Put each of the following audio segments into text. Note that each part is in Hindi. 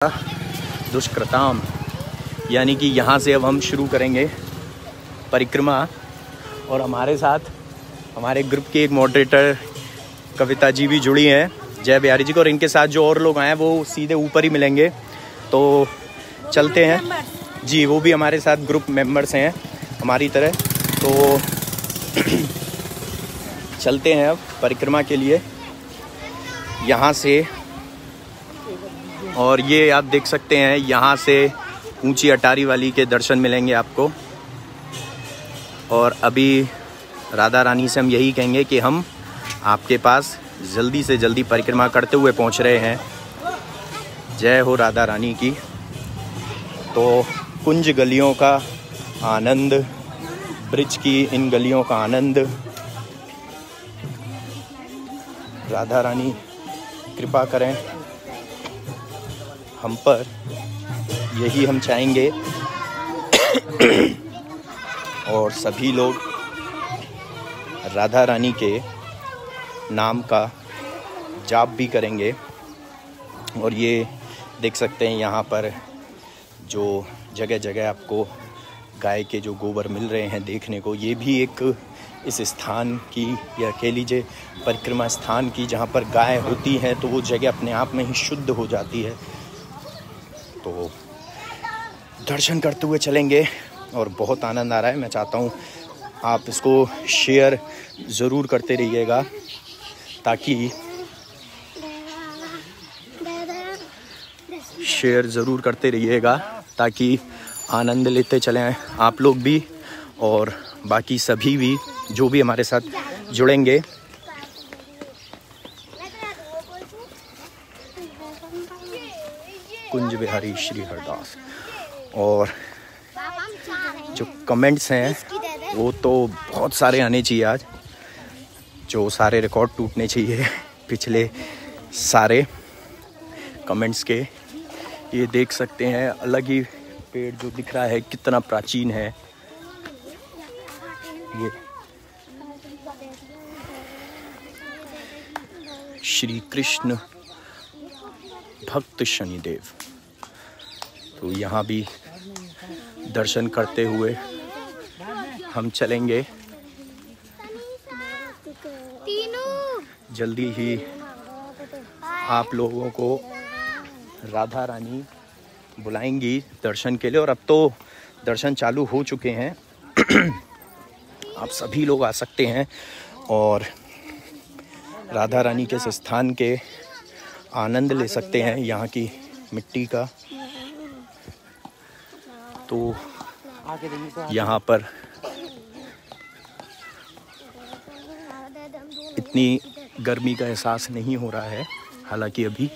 दुष्कृताम, यानी कि यहाँ से अब हम शुरू करेंगे परिक्रमा। और हमारे साथ हमारे ग्रुप के एक मॉडरेटर कविता जी भी जुड़ी हैं, जय बिहारी जी को, और इनके साथ जो और लोग आए हैं वो सीधे ऊपर ही मिलेंगे। तो चलते हैं जी, वो भी हमारे साथ ग्रुप मेंबर्स हैं हमारी तरह। तो चलते हैं अब परिक्रमा के लिए यहाँ से। और ये आप देख सकते हैं यहाँ से ऊंची अटारी वाली के दर्शन मिलेंगे आपको। और अभी राधा रानी से हम यही कहेंगे कि हम आपके पास जल्दी से जल्दी परिक्रमा करते हुए पहुँच रहे हैं। जय हो राधा रानी की। तो कुंज गलियों का आनंद, ब्रिज की इन गलियों का आनंद, राधा रानी कृपा करें हम पर, यही हम चाहेंगे। और सभी लोग राधा रानी के नाम का जाप भी करेंगे। और ये देख सकते हैं यहाँ पर जो जगह जगह आपको गाय के जो गोबर मिल रहे हैं देखने को, ये भी एक इस स्थान की, या कह लीजिए परिक्रमा स्थान की, जहाँ पर गाय होती है तो वो जगह अपने आप में ही शुद्ध हो जाती है। तो दर्शन करते हुए चलेंगे और बहुत आनंद आ रहा है। मैं चाहता हूँ आप इसको शेयर ज़रूर करते रहिएगा ताकि आनंद लेते चलें आप लोग भी और बाकी सभी भी जो भी हमारे साथ जुड़ेंगे। कुंज बिहारी श्री हरदास। और जो कमेंट्स हैं वो तो बहुत सारे आने चाहिए आज, जो सारे रिकॉर्ड टूटने चाहिए पिछले सारे कमेंट्स के। ये देख सकते हैं अलग ही पेड़ जो दिख रहा है कितना प्राचीन है। ये श्री कृष्ण भक्त शनिदेव। तो यहाँ भी दर्शन करते हुए हम चलेंगे। जल्दी ही आप लोगों को राधा रानी बुलाएंगी दर्शन के लिए। और अब तो दर्शन चालू हो चुके हैं। आप सभी लोग आ सकते हैं और राधा रानी के इस स्थान के आनंद ले सकते हैं, यहाँ की मिट्टी का। तो यहाँ पर इतनी गर्मी का एहसास नहीं हो रहा है, हालांकि अभी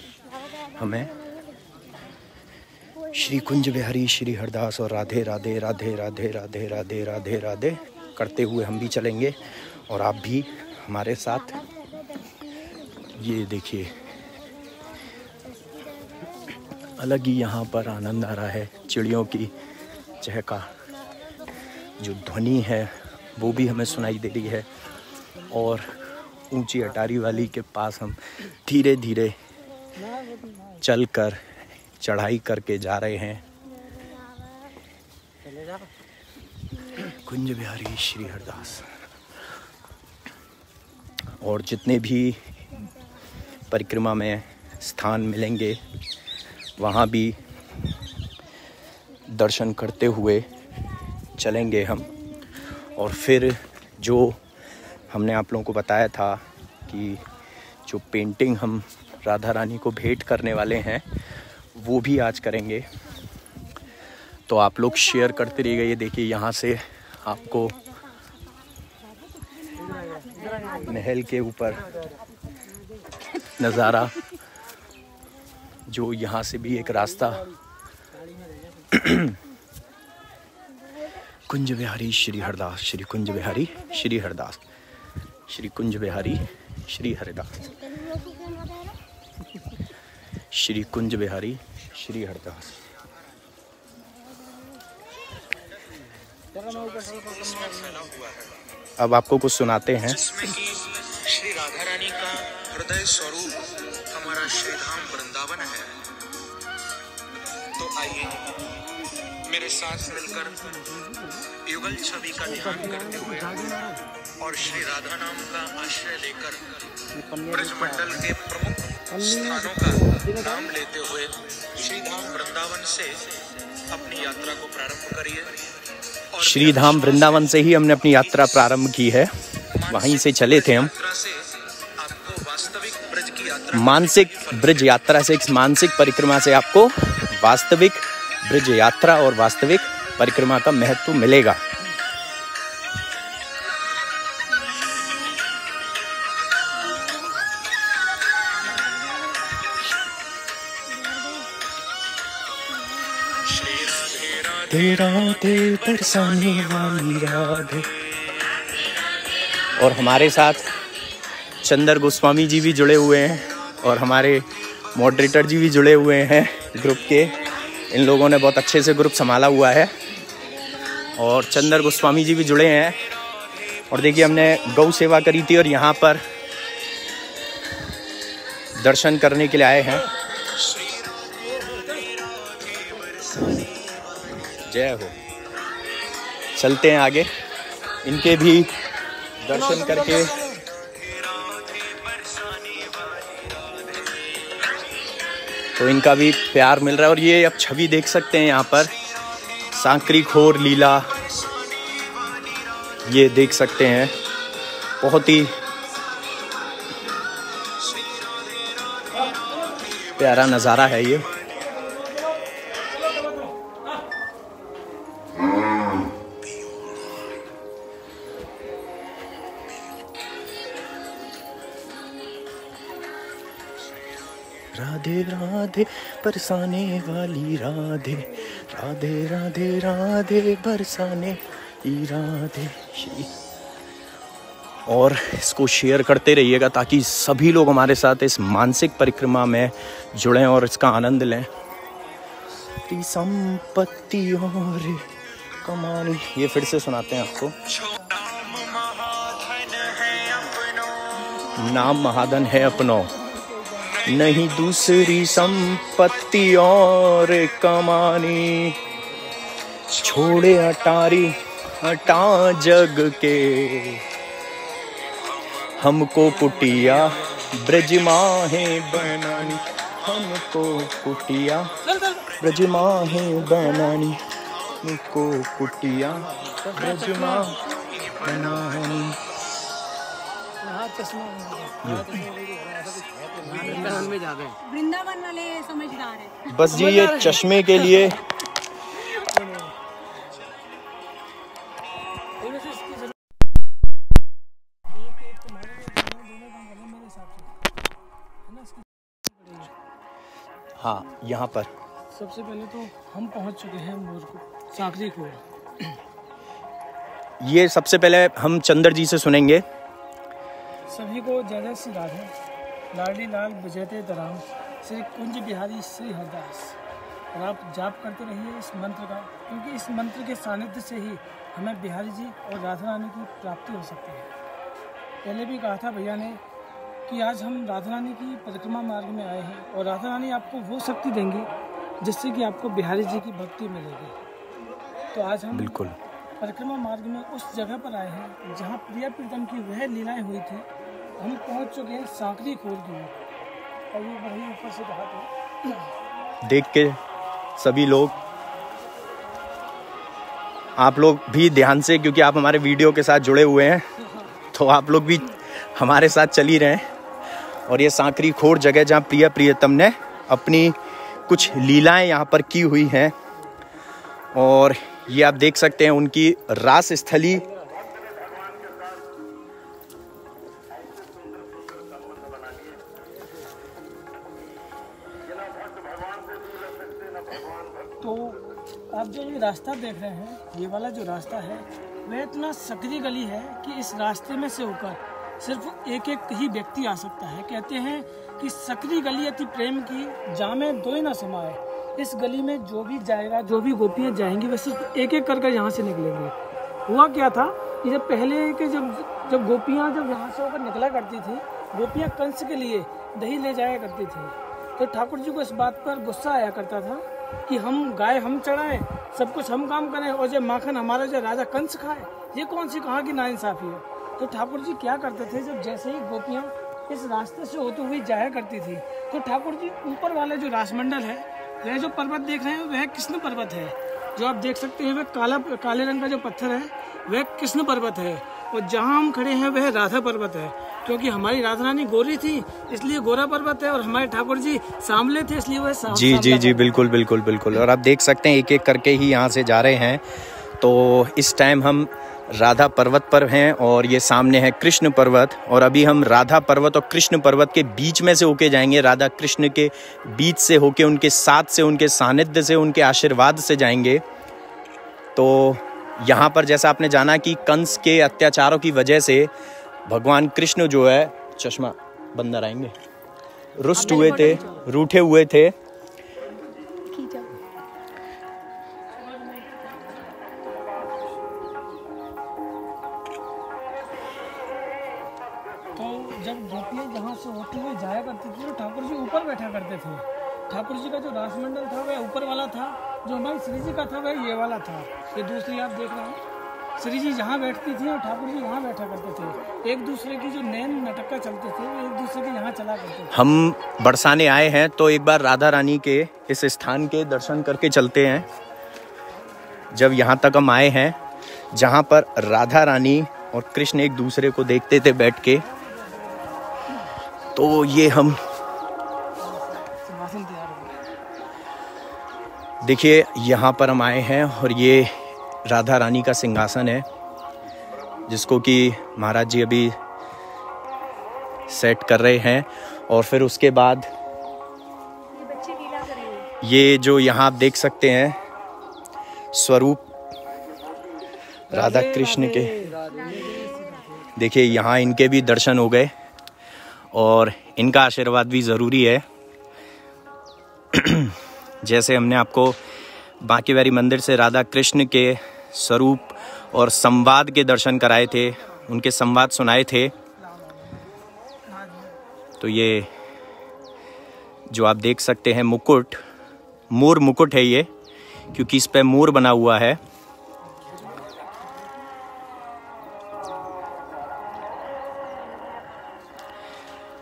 हमें श्री कुंज बिहारी श्री हरदास और राधे राधे राधे राधे राधे राधे राधे राधे करते हुए हम भी चलेंगे और आप भी हमारे साथ। ये देखिए अलग ही यहाँ पर आनंद आ रहा है। चिड़ियों की चहका जो ध्वनि है वो भी हमें सुनाई दे रही है। और ऊंची अटारी वाली के पास हम धीरे धीरे चलकर चढ़ाई करके जा रहे हैं। कुंज बिहारी श्री हरदास। और जितने भी परिक्रमा में स्थान मिलेंगे वहाँ भी दर्शन करते हुए चलेंगे हम। और फिर जो हमने आप लोगों को बताया था कि जो पेंटिंग हम राधा रानी को भेंट करने वाले हैं वो भी आज करेंगे। तो आप लोग शेयर करते रहिएगा। ये देखिए यहाँ से आपको महल के ऊपर नज़ारा, जो यहाँ से भी एक रास्ता। कुंज बिहारी श्री हरदास, श्री कुंज बिहारी श्री हरदास, श्री कुंज बिहारी श्री हरदास, श्री कुंज बिहारी श्री हरदास। अब आपको कुछ सुनाते हैं। श्री राधा रानी का हृदय स्वरूप हमारा श्री धाम वृंदावन है। आइए मेरे साथ मिलकर युगल छवि का ध्यान करते हुए और श्री राधा नाम का आश्रय लेकर ब्रजमंडल के प्रमुख स्थानों का नाम लेते हुए श्री धाम वृंदावन से अपनी यात्रा को प्रारंभ करिए। श्री धाम वृंदावन से ही हमने अपनी यात्रा प्रारंभ की है, वहीं से चले थे हम। मानसिक ब्रज यात्रा से, एक मानसिक परिक्रमा से आपको वास्तविक ब्रज यात्रा और वास्तविक परिक्रमा का महत्व मिलेगा। राधे राधे बरसाने वाली राधे। और हमारे साथ चंदर गोस्वामी जी भी जुड़े हुए हैं और हमारे मॉडरेटर जी भी जुड़े हुए हैं ग्रुप के। इन लोगों ने बहुत अच्छे से ग्रुप संभाला हुआ है और चंदर गोस्वामी जी भी जुड़े हैं। और देखिए हमने गौ सेवा करी थी और यहाँ पर दर्शन करने के लिए आए हैं। जय हो। चलते हैं आगे, इनके भी दर्शन करके तो इनका भी प्यार मिल रहा है। और ये अब छवि देख सकते हैं यहाँ पर, सांकरी खोर लीला, ये देख सकते हैं। बहुत ही प्यारा नज़ारा है ये। राधे राधे बरसाने वाली राधे, राधे राधे राधे बरसाने की राधे। और इसको शेयर करते रहिएगा ताकि सभी लोग हमारे साथ इस मानसिक परिक्रमा में जुड़ें और इसका आनंद लें। संपत्ति और कमानी, ये फिर से सुनाते हैं आपको। नाम महाधन है अपनो, नहीं दूसरी संपत्ति और कमानी। छोड़े अटारी हटा जग के, हमको कुटिया ब्रज माहें बनानी, हमको कुटिया ब्रज माहें बनानी, हमको कुटिया ब्रज मां बनानी। वृंदावन वाले समझदार है। बस जी ये चश्मे के लिए हाँ, यहाँ पर सबसे पहले तो हम पहुँच चुके हैं सांकरी खोर। ये सबसे पहले हम चंदर जी से सुनेंगे। सभी को जय जय श्री राधे, लाडली लाल बजते तराम, श्री कुंज बिहारी श्री हरदास। और आप जाप करते रहिए इस मंत्र का, क्योंकि इस मंत्र के सानिध्य से ही हमें बिहारी जी और राधा रानी की प्राप्ति हो सकती है। पहले भी कहा था भैया ने कि आज हम राधा रानी की परिक्रमा मार्ग में आए हैं और राधा रानी आपको वो शक्ति देंगी जिससे कि आपको बिहारी जी की भक्ति मिलेगी। तो आज हम बिल्कुल परिक्रमा मार्ग में उस जगह पर आए हैं जहाँ प्रिया प्रीतम की वह लीलाएं हुई थी। हम पहुँच चुके हैं सांकरी खोर की ओर और ये वही ऊपर से कहा था। देख के सभी लोग, आप लोग भी ध्यान से, क्योंकि आप हमारे वीडियो के साथ जुड़े हुए हैं तो आप लोग भी हमारे साथ चल ही रहे हैं। और ये सांकरी खोर जगह जहाँ प्रिया प्रियतम ने अपनी कुछ लीलाएं यहाँ पर की हुई हैं और ये आप देख सकते हैं उनकी रास स्थली। तो आप जो ये रास्ता देख रहे हैं, ये वाला जो रास्ता है वह इतना सकरी गली है कि इस रास्ते में से होकर सिर्फ एक एक ही व्यक्ति आ सकता है। कहते हैं कि सकरी गली अति प्रेम की, जामे दो ही ना समाए। इस गली में जो भी जाएगा, जो भी गोपियाँ जाएंगी, वह सिर्फ एक एक कर यहाँ से निकलेंगे। हुआ क्या था कि जब पहले के जब गोपियाँ जब यहाँ से होकर निकला करती थी, गोपियाँ कंस के लिए दही ले जाया करती थी, तो ठाकुर जी को इस बात पर गुस्सा आया करता था कि हम गाय हम चढ़ाएं, सब कुछ हम काम करें और जो माखन हमारा जो राजा कंस खाए, ये कौन सी कहाँ की नाइंसाफी है। तो ठाकुर जी क्या करते थे, जब जैसे ही गोपियाँ इस रास्ते से होते हुए जाया करती थी तो ठाकुर जी ऊपर वाले जो रासमंडल है, वह जो पर्वत देख रहे हैं वह कृष्ण पर्वत है। जो आप देख सकते हैं वह काले रंग का जो पत्थर है वह कृष्ण पर्वत है, और जहाँ हम खड़े हैं वह राधा पर्वत है। क्योंकि हमारी राधा रानी गोरी थी इसलिए गोरा पर्वत है, और हमारे ठाकुर जी सांवले थे इसलिए वह जी बिल्कुल बिल्कुल बिल्कुल। और आप देख सकते हैं एक एक करके ही यहाँ से जा रहे हैं। तो इस टाइम हम राधा पर्वत पर हैं और ये सामने है कृष्ण पर्वत, और अभी हम राधा पर्वत और कृष्ण पर्वत के बीच में से होके जाएंगे। राधा कृष्ण के बीच से होके, उनके साथ से, उनके सानिध्य से, उनके आशीर्वाद से जाएंगे। तो यहाँ पर जैसा आपने जाना कि कंस के अत्याचारों की वजह से भगवान कृष्ण जो है, चश्मा बंदर आएंगे, रुष्ट हुए थे, रूठे हुए थे। तो जब गोपियाँ जहाँ से होते हुए जाया करती थी तो ठाकुर जी ऊपर बैठा करते थे। ठाकुर जी का जो रासमंडल था वह ऊपर वाला था, जो हमारी श्री जी का था वह ये वाला था। ये दूसरी आप देख रहे हैं, श्री जी जहाँ बैठती थी और ठाकुर जी वहाँ बैठा करते थे। एक दूसरे की जो नैन नटक्का चलते थे वो एक दूसरे के यहाँ चला करते थे। हम बरसाने आए हैं तो एक बार राधा रानी के इस स्थान के दर्शन करके चलते हैं। जब यहाँ तक हम आए हैं जहाँ पर राधा रानी और कृष्ण एक दूसरे को देखते थे बैठ के, तो ये हम देखिए यहाँ पर हम आए हैं और ये राधा रानी का सिंहासन है जिसको कि महाराज जी अभी सेट कर रहे हैं। और फिर उसके बाद ये जो यहाँ आप देख सकते हैं स्वरूप राधा कृष्ण के, देखिए यहाँ इनके भी दर्शन हो गए और इनका आशीर्वाद भी ज़रूरी है। जैसे हमने आपको बांके बिहारी मंदिर से राधा कृष्ण के स्वरूप और संवाद के दर्शन कराए थे, उनके संवाद सुनाए थे, तो ये जो आप देख सकते हैं मुकुट, मोर मुकुट है ये, क्योंकि इस पे मोर बना हुआ है।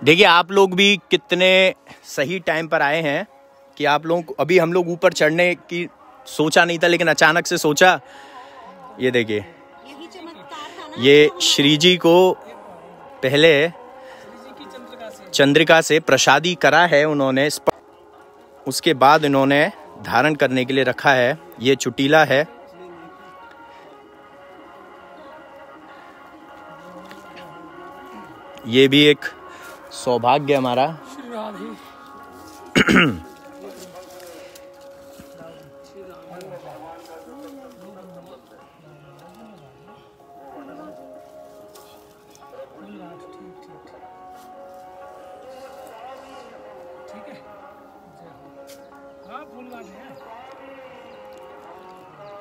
देखिए आप लोग भी कितने सही टाइम पर आए हैं कि आप लोग, अभी हम लोग ऊपर चढ़ने की सोचा नहीं था लेकिन अचानक से सोचा। ये देखिए ये श्री जी को पहले चंद्रिका से प्रसादी करा है उन्होंने, उसके बाद इन्होंने धारण करने के लिए रखा है। ये चुटीला है। ये भी एक सौभाग्य हमारा।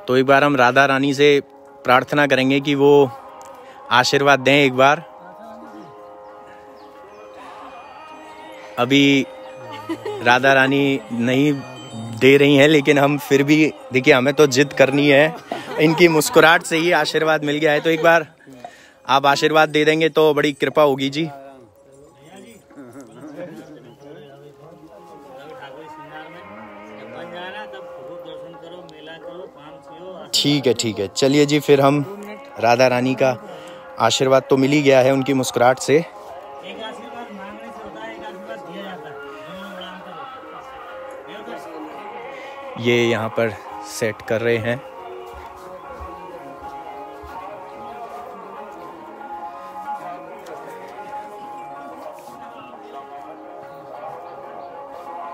तो एक बार हम राधा रानी से प्रार्थना करेंगे कि वो आशीर्वाद दें एक बार। अभी राधा रानी नहीं दे रही हैं लेकिन हम फिर भी, देखिए हमें तो जिद करनी है, इनकी मुस्कुराहट से ही आशीर्वाद मिल गया है। तो एक बार आप आशीर्वाद दे देंगे तो बड़ी कृपा होगी जी। ठीक है चलिए जी, फिर हम राधा रानी का आशीर्वाद तो मिल ही गया है उनकी मुस्कुराहट से। ये यहाँ पर सेट कर रहे हैं।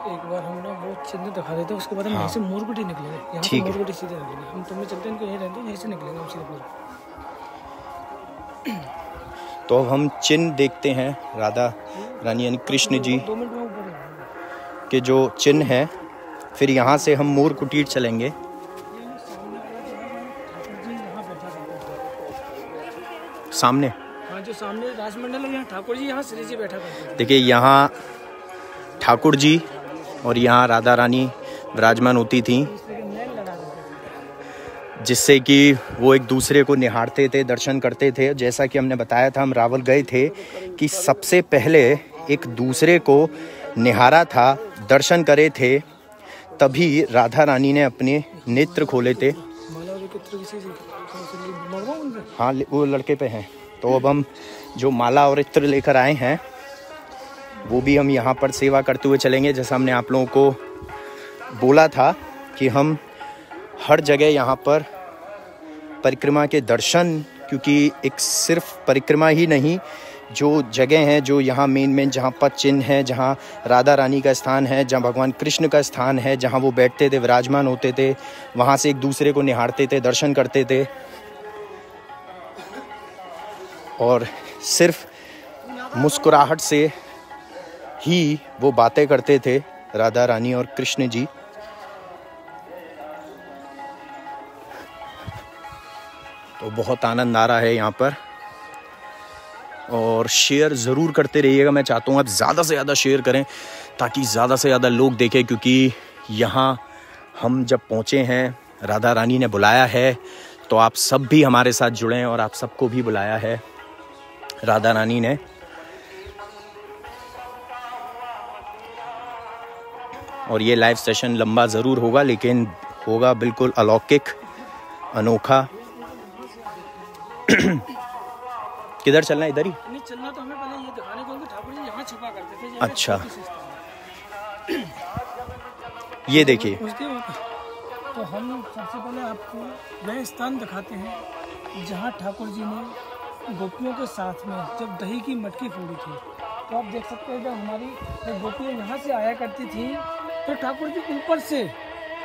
एक बार हम लोग वो चिन्ह दिखा देते, उसके बाद हम यहीं से मोरकुटी निकलेंगे। यहाँ से मोरकुटी सीधे निकलेंगे, हम तुम्हें चलते हैं, यहीं रहते हैं, यहीं से निकलेंगे हम सीधे। तो अब हम चिन्ह देखते हैं राधा रानी यानी कृष्ण जी के जो चिन्ह हैं। फिर यहाँ से हम मोर कुटीर चलेंगे। सामने हाँ, जो सामने राजमंडल है, यहाँ ठाकुर जी, यहाँ श्री जी बैठा करते हैं। देखिए यहाँ ठाकुर जी और यहाँ राधा रानी विराजमान होती थी, जिससे कि वो एक दूसरे को निहारते थे, दर्शन करते थे। जैसा कि हमने बताया था, हम रावल गए थे कि सबसे पहले एक दूसरे को निहारा था, दर्शन करे थे, तभी राधा रानी ने अपने नेत्र खोले थे। हाँ, वो लड़के पे हैं। तो अब हम जो माला और इत्र लेकर आए हैं वो भी हम यहाँ पर सेवा करते हुए चलेंगे। जैसा हमने आप लोगों को बोला था कि हम हर जगह यहाँ पर परिक्रमा के दर्शन, क्योंकि एक सिर्फ परिक्रमा ही नहीं, जो जगह हैं, जो यहाँ मेन जहाँ पर चिन्ह है, जहाँ राधा रानी का स्थान है, जहाँ भगवान कृष्ण का स्थान है, जहाँ वो बैठते थे, विराजमान होते थे, वहाँ से एक दूसरे को निहारते थे, दर्शन करते थे। और सिर्फ मुस्कुराहट से ही वो बातें करते थे, राधा रानी और कृष्ण जी। तो बहुत आनंद आ रहा है यहाँ पर, और शेयर ज़रूर करते रहिएगा। मैं चाहता हूँ आप ज़्यादा से ज़्यादा शेयर करें ताकि ज़्यादा से ज़्यादा लोग देखें, क्योंकि यहाँ हम जब पहुँचे हैं, राधा रानी ने बुलाया है, तो आप सब भी हमारे साथ जुड़े हैं और आप सबको भी बुलाया है राधा रानी ने। और ये लाइव सेशन लंबा ज़रूर होगा, लेकिन होगा बिल्कुल अलौकिक, अनोखा। किधर चलना है? इधर ही नहीं चलना, तो हमें पहले ये दिखाने को कि ठाकुर जी यहाँ छुपा करते थे। अच्छा, ये देखिए। तो हम सबसे पहले आपको वह स्थान दिखाते हैं जहाँ ठाकुर जी ने गोपियों के साथ में जब दही की मटकी फोड़ी थी। तो आप देख सकते हैं, जब हमारी गोपियाँ यहाँ से आया करती थी तो ठाकुर जी ऊपर से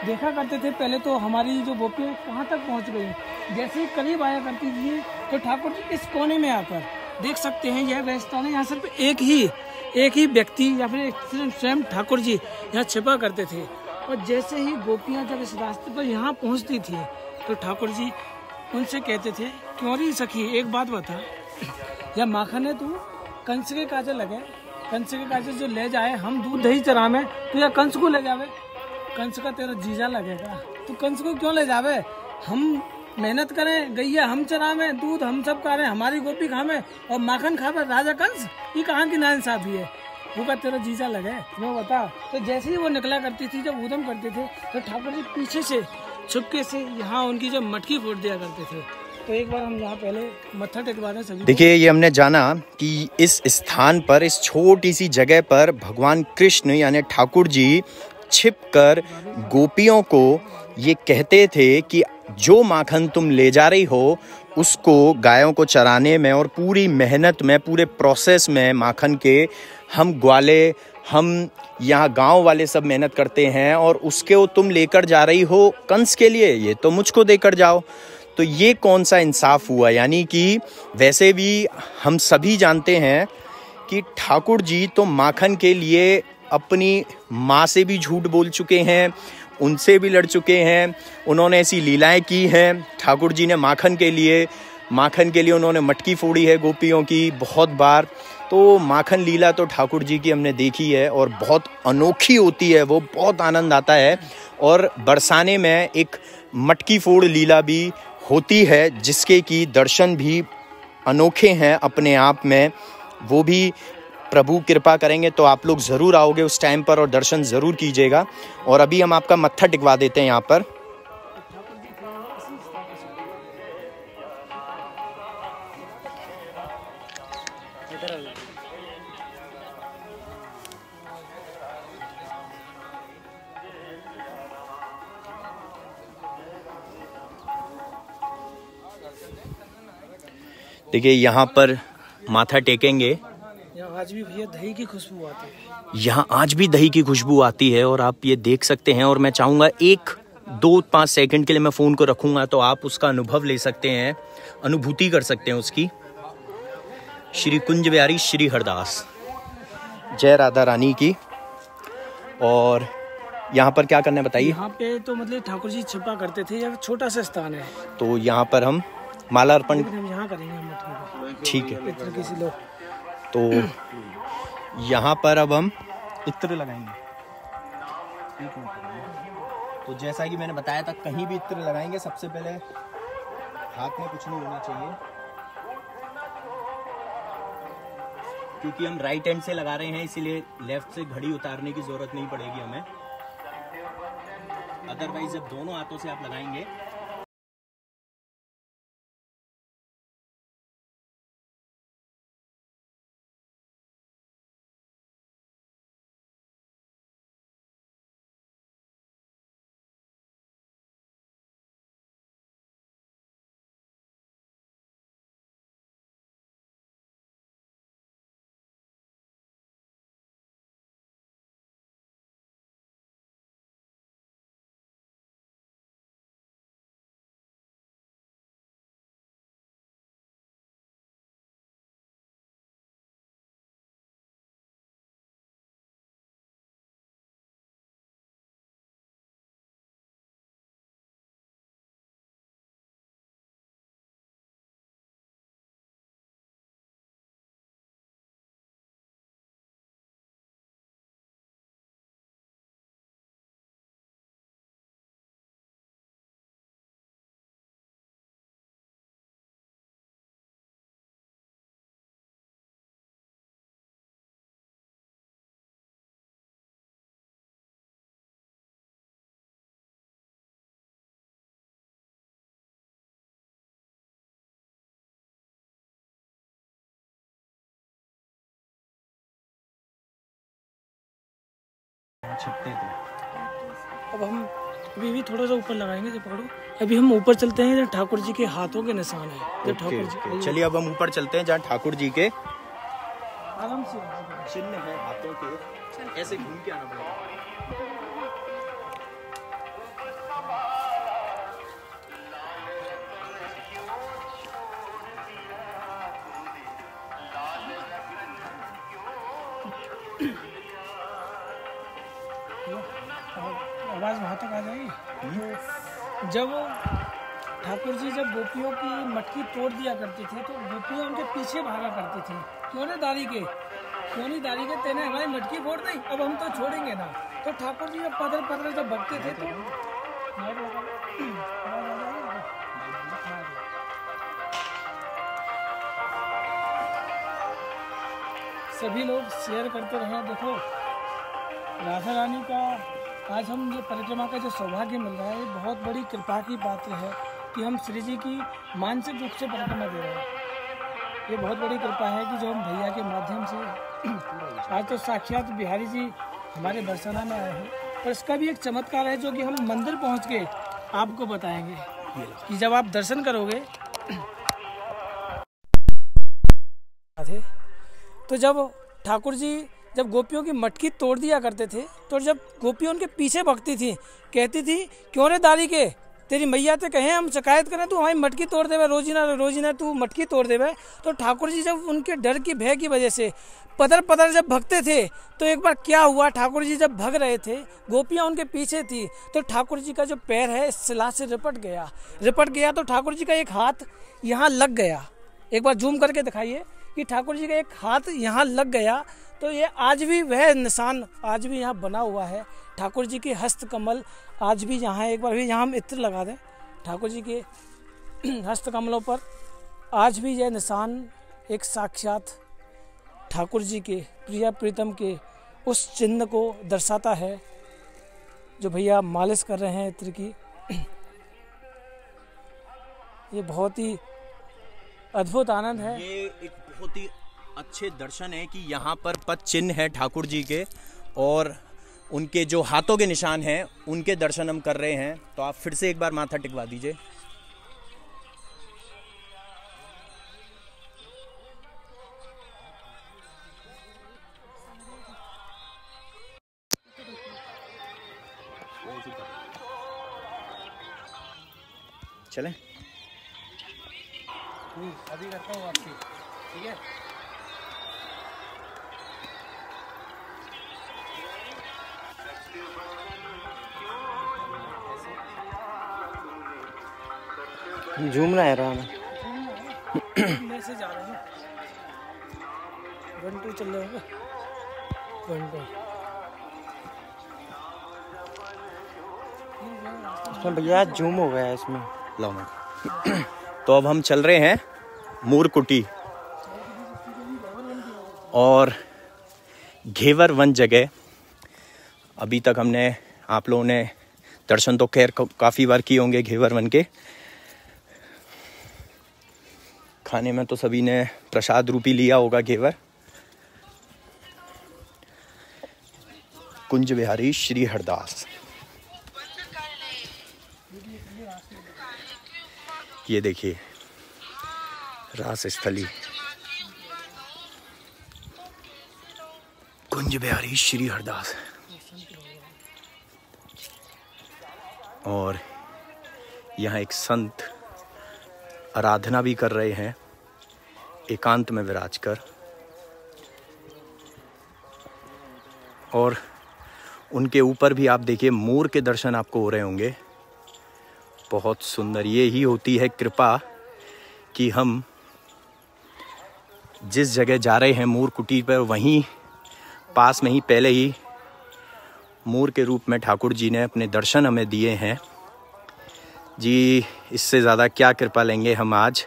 देखा करते थे। पहले तो हमारी जो गोपियाँ कहाँ तक पहुँच गई, जैसे ही करीब आया करती थी तो ठाकुर जी इस कोने में आकर देख सकते हैं, यह वह स्थान है। यहाँ सिर्फ एक ही व्यक्ति या फिर स्वयं ठाकुर जी यहाँ छिपा करते थे। और जैसे ही गोपियाँ जब इस रास्ते पर यहाँ पहुँचती थी तो ठाकुर जी उनसे कहते थे, क्यों री सखी एक बात बता, या माखन है तू कंस के काजे लगे, कंस के काजे जो ले जाए, हम दूध दही चरा में तो या कंस को ले जावे, कंस का तेरा जीजा लगेगा, तो कंस को क्यों ले जावे, हम मेहनत करें, गैया हम चरावे, दूध हम सब करें, हमारी गोपी खावे और माखन खावे राजा कंस, ये कहाँ की नाइंसाफी है, वो का तेरा जीजा लगे, मैं बता। तो जैसे ही वो निकला करती थी, जब उदम करते थे तो ठाकुर जी पीछे से छुपके से यहाँ उनकी जब मटकी फोड़ दिया करते थे। तो एक बार हम यहाँ पहले मत्था टेकवा दें सभी। देखिए, ये हमने जाना कि इस स्थान पर, इस छोटी सी जगह पर भगवान कृष्ण यानी ठाकुर जी छिपकर गोपियों को ये कहते थे कि जो माखन तुम ले जा रही हो उसको गायों को चराने में और पूरी मेहनत में, पूरे प्रोसेस में माखन के हम ग्वाले, हम यहाँ गांव वाले सब मेहनत करते हैं, और उसके वो तुम लेकर जा रही हो कंस के लिए, ये तो मुझको देकर जाओ। तो ये कौन सा इंसाफ हुआ। यानी कि वैसे भी हम सभी जानते हैं कि ठाकुर जी तो माखन के लिए अपनी माँ से भी झूठ बोल चुके हैं, उनसे भी लड़ चुके हैं, उन्होंने ऐसी लीलाएं की हैं। ठाकुर जी ने माखन के लिए उन्होंने मटकी फोड़ी है गोपियों की बहुत बार। तो माखन लीला तो ठाकुर जी की हमने देखी है और बहुत अनोखी होती है, वो बहुत आनंद आता है। और बरसाने में एक मटकी फोड़ लीला भी होती है जिसके की दर्शन भी अनोखे हैं अपने आप में। वो भी प्रभु कृपा करेंगे तो आप लोग ज़रूर आओगे उस टाइम पर और दर्शन ज़रूर कीजिएगा। और अभी हम आपका मत्था टिकवा देते हैं यहाँ पर। देखिए, यहाँ पर माथा टेकेंगे, आज भी भैया दही की खुशबू आती है, यहाँ आज भी दही की खुशबू आती है और आप ये देख सकते हैं। और मैं चाहूँगा 1-2-5 सेकंड के लिए मैं फ़ोन को रखूँगा तो आप उसका अनुभव ले सकते हैं, अनुभूति कर सकते हैं उसकी। श्री कुंज बिहारी श्री हरदास, जय राधा रानी की। और यहाँ पर क्या करना है बताइए। यहाँ पे तो मतलब ठाकुर जी छिपा करते थे, यह छोटा सा स्थान है, तो यहाँ पर हम माला अर्पण यहाँ करेंगे। ठीक है, किसी लोग तो यहाँ पर अब हम इत्र लगाएंगे। तो जैसा कि मैंने बताया था, कहीं भी इत्र लगाएंगे सबसे पहले हाथ में कुछ नहीं होना चाहिए, क्योंकि हम राइट हैंड से लगा रहे हैं, इसीलिए लेफ्ट से घड़ी उतारने की जरूरत नहीं पड़ेगी हमें। अदरवाइज जब दोनों हाथों से आप लगाएंगे छिपते थे। अब हम अभी थोड़ा सा ऊपर लगाएंगे, जब पकड़ो। अभी हम ऊपर चलते हैं जहाँ ठाकुर जी के हाथों के निशान है। जब ठाकुर जी, चलिए अब हम ऊपर चलते हैं जहाँ ठाकुर जी के आराम से चिन्ह है हाथों के। ऐसे घूम के आना पड़ेगा। आवाज वहाँ तक आ जाएगी। जब ठाकुर जी जब गोपियों की मटकी तोड़ दिया करते थे तो गोपियाँ उनके पीछे भागा करती थी, क्यों नहीं दारी के, क्यों नहीं दारी के, तेने हमारी मटकी फोड़ दी, अब हम तो छोड़ेंगे ना। तो ठाकुर जी जब पदर पदर जब भगते थे तो सभी लोग शेयर करते रहे। देखो राधा रानी का आज हम ये परिक्रमा का जो सौभाग्य मिल रहा है, ये बहुत बड़ी कृपा की बात है कि हम श्री जी की मानसिक रूप से परिक्रमा दे रहे हैं। ये बहुत बड़ी कृपा है कि जो हम भैया के माध्यम से आज तो साक्षात बिहारी जी हमारे बरसाना में आए हैं। पर इसका भी एक चमत्कार है जो कि हम मंदिर पहुंच के आपको बताएंगे कि जब आप दर्शन करोगे तो जब ठाकुर जी जब गोपियों की मटकी तोड़ दिया करते थे तो जब गोपियों उनके पीछे भगती थी, कहती थी क्यों रे दारी के, तेरी मैया ते कहें हम शिकायत करें तू हमारी मटकी तोड़ देवे, रोजीना तू मटकी तोड़ देवे। तो ठाकुर जी जब उनके डर की भय की वजह से पदर पदर जब भगते थे तो एक बार क्या हुआ, ठाकुर जी जब भग रहे थे गोपियाँ उनके पीछे थी तो ठाकुर जी का जो पैर है इस शिला से रिपट गया तो ठाकुर जी का एक हाथ यहाँ लग गया। एक बार जूम करके दिखाइए कि ठाकुर जी का एक हाथ यहाँ लग गया। तो ये आज भी वह निशान आज भी यहाँ बना हुआ है। ठाकुर जी के हस्त कमल आज भी यहाँ, एक बार भी यहाँ हम इत्र लगा दें ठाकुर जी के हस्त कमलों पर, आज भी यह निशान एक साक्षात ठाकुर जी के प्रिया प्रीतम के उस चिन्ह को दर्शाता है जो भैया मालिश कर रहे हैं इत्र की। ये बहुत ही अद्भुत आनंद है। ये एक बहुत ही अच्छे दर्शन है कि यहाँ पर पद चिन्ह है ठाकुर जी के और उनके जो हाथों के निशान हैं उनके दर्शन हम कर रहे हैं। तो आप फिर से एक बार माथा टिकवा दीजिए। चलें अभी करता हूँ आपकी, ठीक है। झूमना है रहा मैं से जा रहा हूँ 1 2 चल रहे होंगे 1 2 इसमें भैया जूम हो गया इसमें। लो मैं तो अब हम चल रहे हैं मूरकुटी और घेवर वन जगह। अभी तक हमने आप लोगों ने दर्शन तो खैर काफ़ी बार किए होंगे घेवर वन के। खाने में तो सभी ने प्रसाद रूपी लिया होगा घेवर। कुंज बिहारी श्री हरदास, ये देखिए रास स्थली कुंज बिहारी श्री हरदास। और यहाँ एक संत आराधना भी कर रहे हैं एकांत में विराज कर। और उनके ऊपर भी आप देखिए मोर के दर्शन आपको हो रहे होंगे। बहुत सुंदर। ये ही होती है कृपा कि हम जिस जगह जा रहे हैं मोर कुटीर पर, वहीं पास में ही पहले ही मोर के रूप में ठाकुर जी ने अपने दर्शन हमें दिए हैं जी। इससे ज़्यादा क्या कृपा लेंगे हम आज।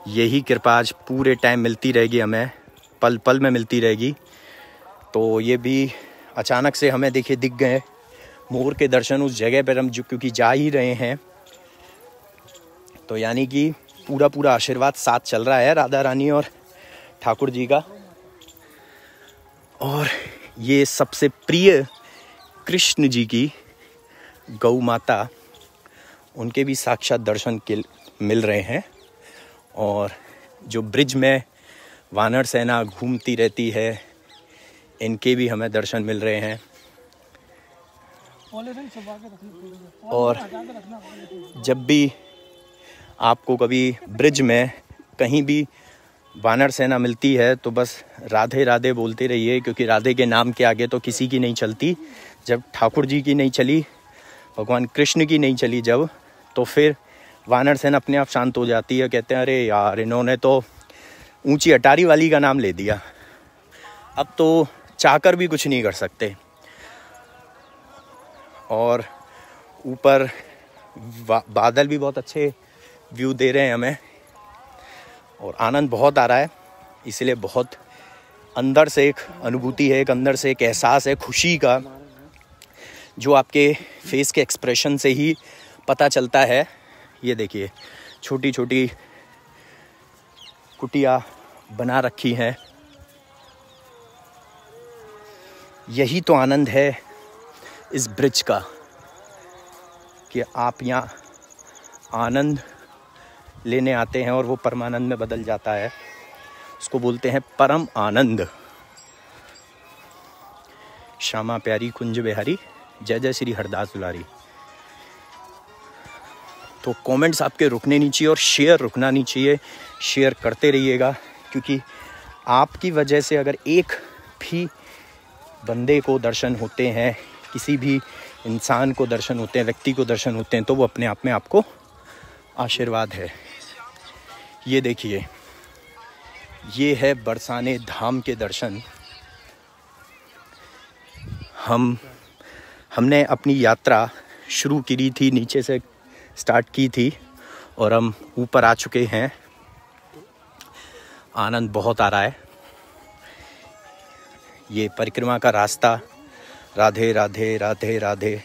यही कृपा आज पूरे टाइम मिलती रहेगी हमें, पल पल में मिलती रहेगी। तो ये भी अचानक से हमें देखिए दिख गए मोर के दर्शन उस जगह पर हम जो क्योंकि जा ही रहे हैं। तो यानी कि पूरा पूरा आशीर्वाद साथ चल रहा है राधा रानी और ठाकुर जी का। और ये सबसे प्रिय कृष्ण जी की गौ माता, उनके भी साक्षात दर्शन के मिल रहे हैं। और जो ब्रिज में वानर सेना घूमती रहती है, इनके भी हमें दर्शन मिल रहे हैं। और जब भी आपको कभी ब्रिज में कहीं भी वानर सेना मिलती है तो बस राधे राधे बोलते रहिए, क्योंकि राधे के नाम के आगे तो किसी की नहीं चलती। जब ठाकुर जी की नहीं चली, भगवान कृष्ण की नहीं चली जब, तो फिर वानर सेना अपने आप शांत हो जाती है। कहते हैं अरे यार इन्होंने तो ऊंची अटारी वाली का नाम ले दिया, अब तो चाहकर भी कुछ नहीं कर सकते। और ऊपर बादल भी बहुत अच्छे व्यू दे रहे हैं हमें और आनंद बहुत आ रहा है। इसलिए बहुत अंदर से एक अनुभूति है, एक अंदर से एक एहसास है खुशी का, जो आपके फेस के एक्सप्रेशन से ही पता चलता है। ये देखिए छोटी छोटी कुटिया बना रखी हैं। यही तो आनंद है इस ब्रिज का कि आप यहाँ आनंद लेने आते हैं और वो परमानंद में बदल जाता है। उसको बोलते हैं परम आनंद। श्यामा प्यारी कुंज बिहारी, जय जय श्री हरदास दुलारी। तो कमेंट्स आपके रुकने नहीं चाहिए और शेयर रुकना नहीं चाहिए। शेयर करते रहिएगा, क्योंकि आपकी वजह से अगर एक भी बंदे को दर्शन होते हैं, किसी भी इंसान को दर्शन होते हैं, व्यक्ति को दर्शन होते हैं, तो वो अपने आप में आपको आशीर्वाद है। ये देखिए ये है बरसाने धाम के दर्शन। हमने अपनी यात्रा शुरू की थी, नीचे से स्टार्ट की थी और हम ऊपर आ चुके हैं। आनंद बहुत आ रहा है। ये परिक्रमा का रास्ता। राधे राधे राधे राधे।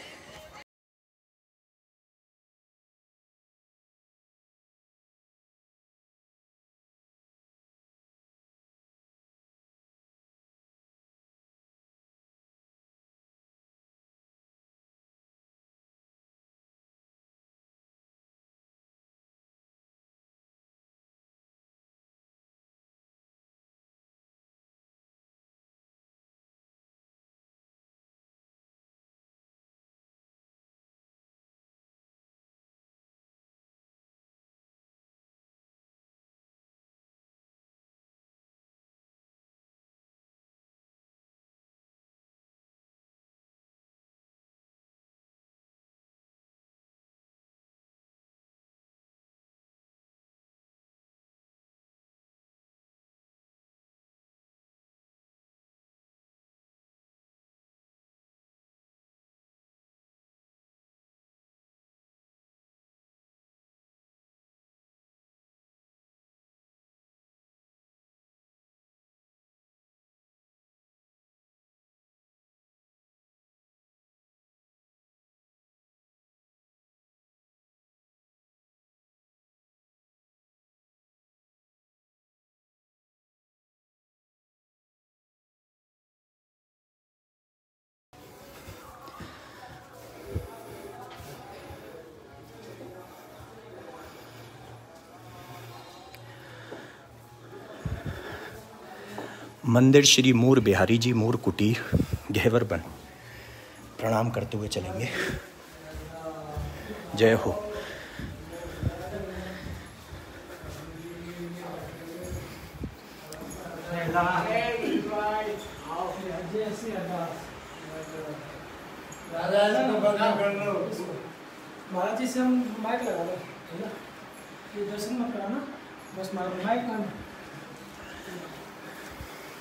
मंदिर श्री मूर बिहारी जी मूर कुटीर गहवर बन प्रणाम करते हुए चलेंगे। जय हो। महाराज जी से हम माइक लगा लो, ये दर्शन मत कराना, बस माइक ना।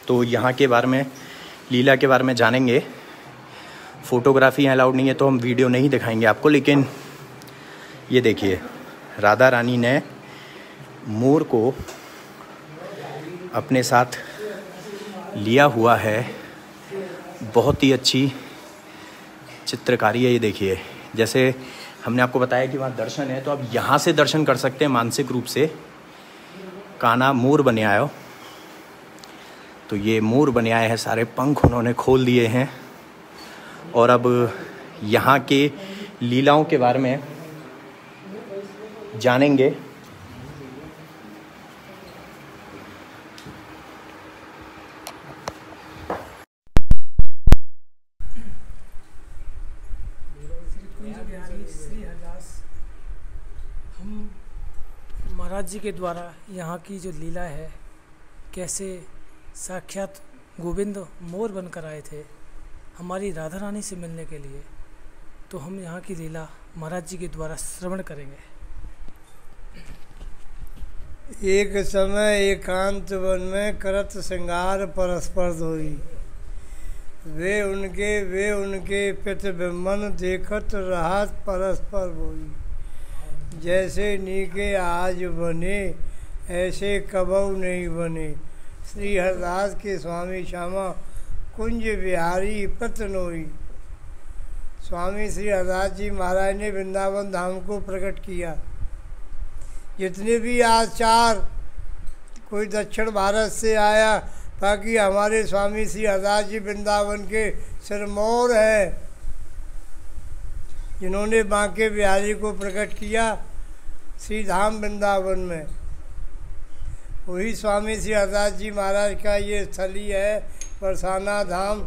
तो यहाँ के बारे में, लीला के बारे में जानेंगे। फ़ोटोग्राफी यहाँ अलाउड नहीं है तो हम वीडियो नहीं दिखाएंगे आपको, लेकिन ये देखिए राधा रानी ने मोर को अपने साथ लिया हुआ है। बहुत ही अच्छी चित्रकारी है ये देखिए। जैसे हमने आपको बताया कि वहाँ दर्शन है, तो आप यहाँ से दर्शन कर सकते हैं मानसिक रूप से। कान्हा मोर बने आयो, तो ये मोर बने आए हैं, सारे पंख उन्होंने खोल दिए हैं। और अब यहाँ के लीलाओं के बारे में जानेंगे। हम महाराज जी के द्वारा यहाँ की जो लीला है, कैसे साक्षात गोविंद मोर बनकर आए थे हमारी राधा रानी से मिलने के लिए, तो हम यहाँ की लीला महाराज जी के द्वारा श्रवण करेंगे। एक समय एकांत वन में करत श्रृंगार परस्पर धोई, वे उनके पित बिम्बन देखत रहत परस्पर बोई। जैसे नीके आज बने ऐसे कबहू नहीं बने, श्री हरदास के स्वामी श्यामा कुंज बिहारी पतनोई। स्वामी श्री हरदास जी महाराज ने वृंदावन धाम को प्रकट किया। जितने भी आचार, कोई दक्षिण भारत से आया, ताकि हमारे स्वामी श्री हरदास जी वृंदावन के सिरमौर हैं, जिन्होंने बांके बिहारी को प्रकट किया श्री धाम वृंदावन में। वही स्वामी श्री हरदास जी महाराज का ये स्थली है, बरसाना धाम।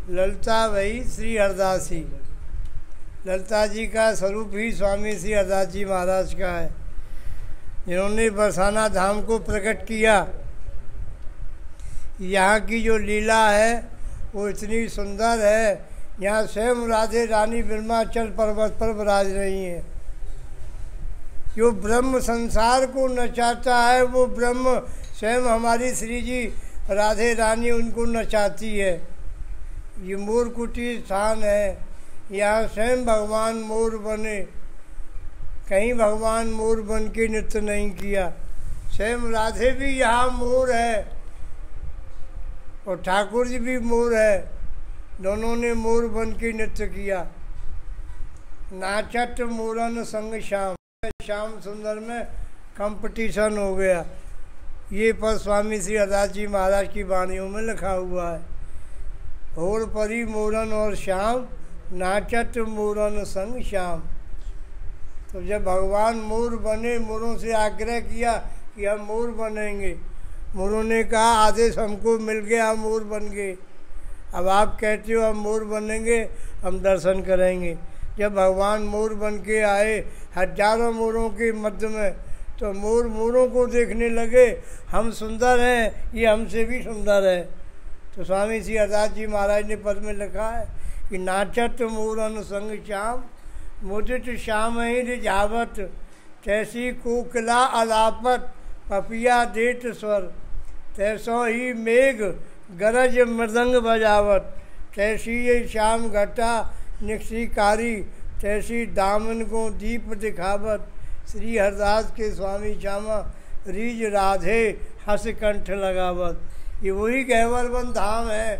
ललिता वही श्री हरदासी, ललिता जी का स्वरूप ही स्वामी श्री हरदास जी महाराज का है, जिन्होंने बरसाना धाम को प्रकट किया। यहाँ की जो लीला है वो इतनी सुंदर है। यहाँ स्वयं राधे रानी ब्रह्माचल पर्वत पर विराज रही हैं। जो ब्रह्म संसार को नचाता है, वो ब्रह्म स्वयं हमारी श्री जी राधे रानी उनको नचाती है। ये मोर कुटी स्थान है, यहाँ स्वयं भगवान मोर बने। कहीं भगवान मोर बन के नृत्य नहीं किया, स्वयं राधे भी यहाँ मोर है और ठाकुर जी भी मोर है, दोनों ने मोर बन के नृत्य किया। नाचत मोरन संग श्याम, श्याम सुंदर में कंपटीशन हो गया। ये पर स्वामी श्री हरदास जी महाराज की वाणियों में लिखा हुआ है। होर परी मोरन और श्याम, नाचत मोरन संग श्याम। तो जब भगवान मोर बने, मोरों से आग्रह किया कि हम मोर बनेंगे। मोरों ने कहा आदेश हमको मिल गया, हम मोर बन गए। अब आप कहते हो हम मोर बनेंगे, हम दर्शन करेंगे। जब भगवान मोर बन के आए हजारों मोरों के मध्य में, तो मोर मोरों को देखने लगे, हम सुंदर हैं, ये हमसे भी सुंदर है। तो स्वामी श्री हरदास जी महाराज ने पद में लिखा है कि नाचत मोरन संग श्याम, मुदित श्याम ही रिझावत, तैसी कोकिला अलापत, पपिया देत स्वर, तैसो ही मेघ गरज मृदंग बजावत, तैसी ये श्याम घटा निक्षिकारी, तैसी दामन को दीप दिखावत। श्री हरदास के स्वामी श्यामा रीज राधे हंस कंठ लगावत। ये वही गहवर वन धाम है।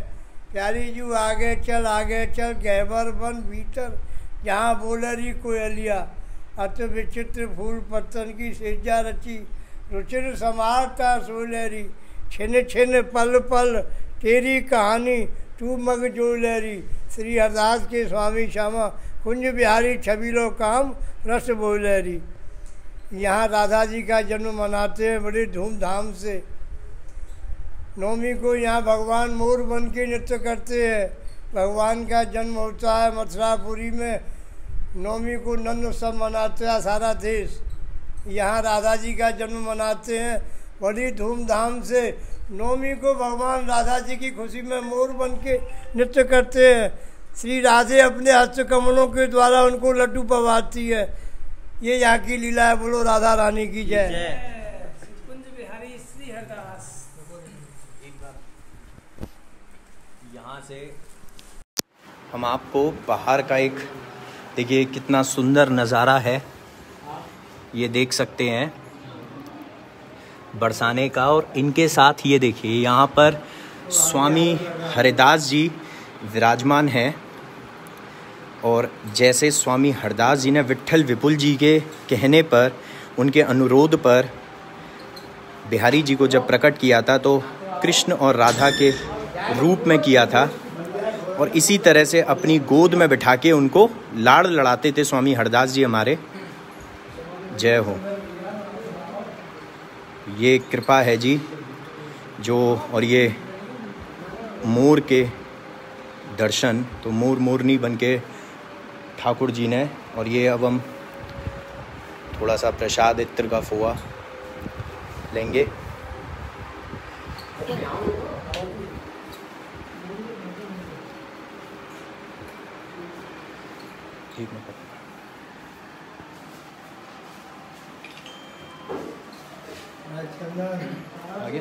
प्यारी जू आगे चल गहवर वन भीतर, जहाँ बोलरी कोयलिया, अत विचित्र फूल पत्तन की सेजा रची, रुचिर समारता सोलहरी, छिन छिन पल पल तेरी कहानी, तू मग जो लहरी। श्री हरदास के स्वामी श्यामा कुंज बिहारी छबीलो काम रस बोलहरी। यहाँ राधा जी का जन्म मनाते हैं बड़े धूमधाम से। नवमी को यहाँ भगवान मोर बन के नृत्य करते हैं। भगवान का जन्म होता है मथुरापुरी में। नवमी को नंद उत्सव मनाते हैं सारा देश। यहाँ राधा जी का जन्म मनाते हैं बड़ी धूमधाम से। नवमी को भगवान राधा जी की खुशी में मोर बन के नृत्य करते हैं। श्री राधे अपने हस्त कमलों के द्वारा उनको लड्डू पवाती है। ये यहाँ की लीला है। बोलो राधा रानी की जय। कुंज बिहारी श्री हरदास। यहाँ से हम आपको बाहर का एक देखिए कितना सुंदर नज़ारा है, ये देख सकते हैं बरसाने का। और इनके साथ ये देखिए यहाँ पर स्वामी हरिदास जी विराजमान हैं। और जैसे स्वामी हरिदास जी ने विट्ठल विपुल जी के कहने पर, उनके अनुरोध पर बिहारी जी को जब प्रकट किया था तो कृष्ण और राधा के रूप में किया था। और इसी तरह से अपनी गोद में बिठा के उनको लाड़ लड़ाते थे स्वामी हरदास जी हमारे। जय हो। ये कृपा है जी जो, और ये मोर के दर्शन तो मोर मोरनी बन के ठाकुर जी ने। और ये अब हम थोड़ा सा प्रसाद इत्र का फोआ लेंगे। ठीक है आगे।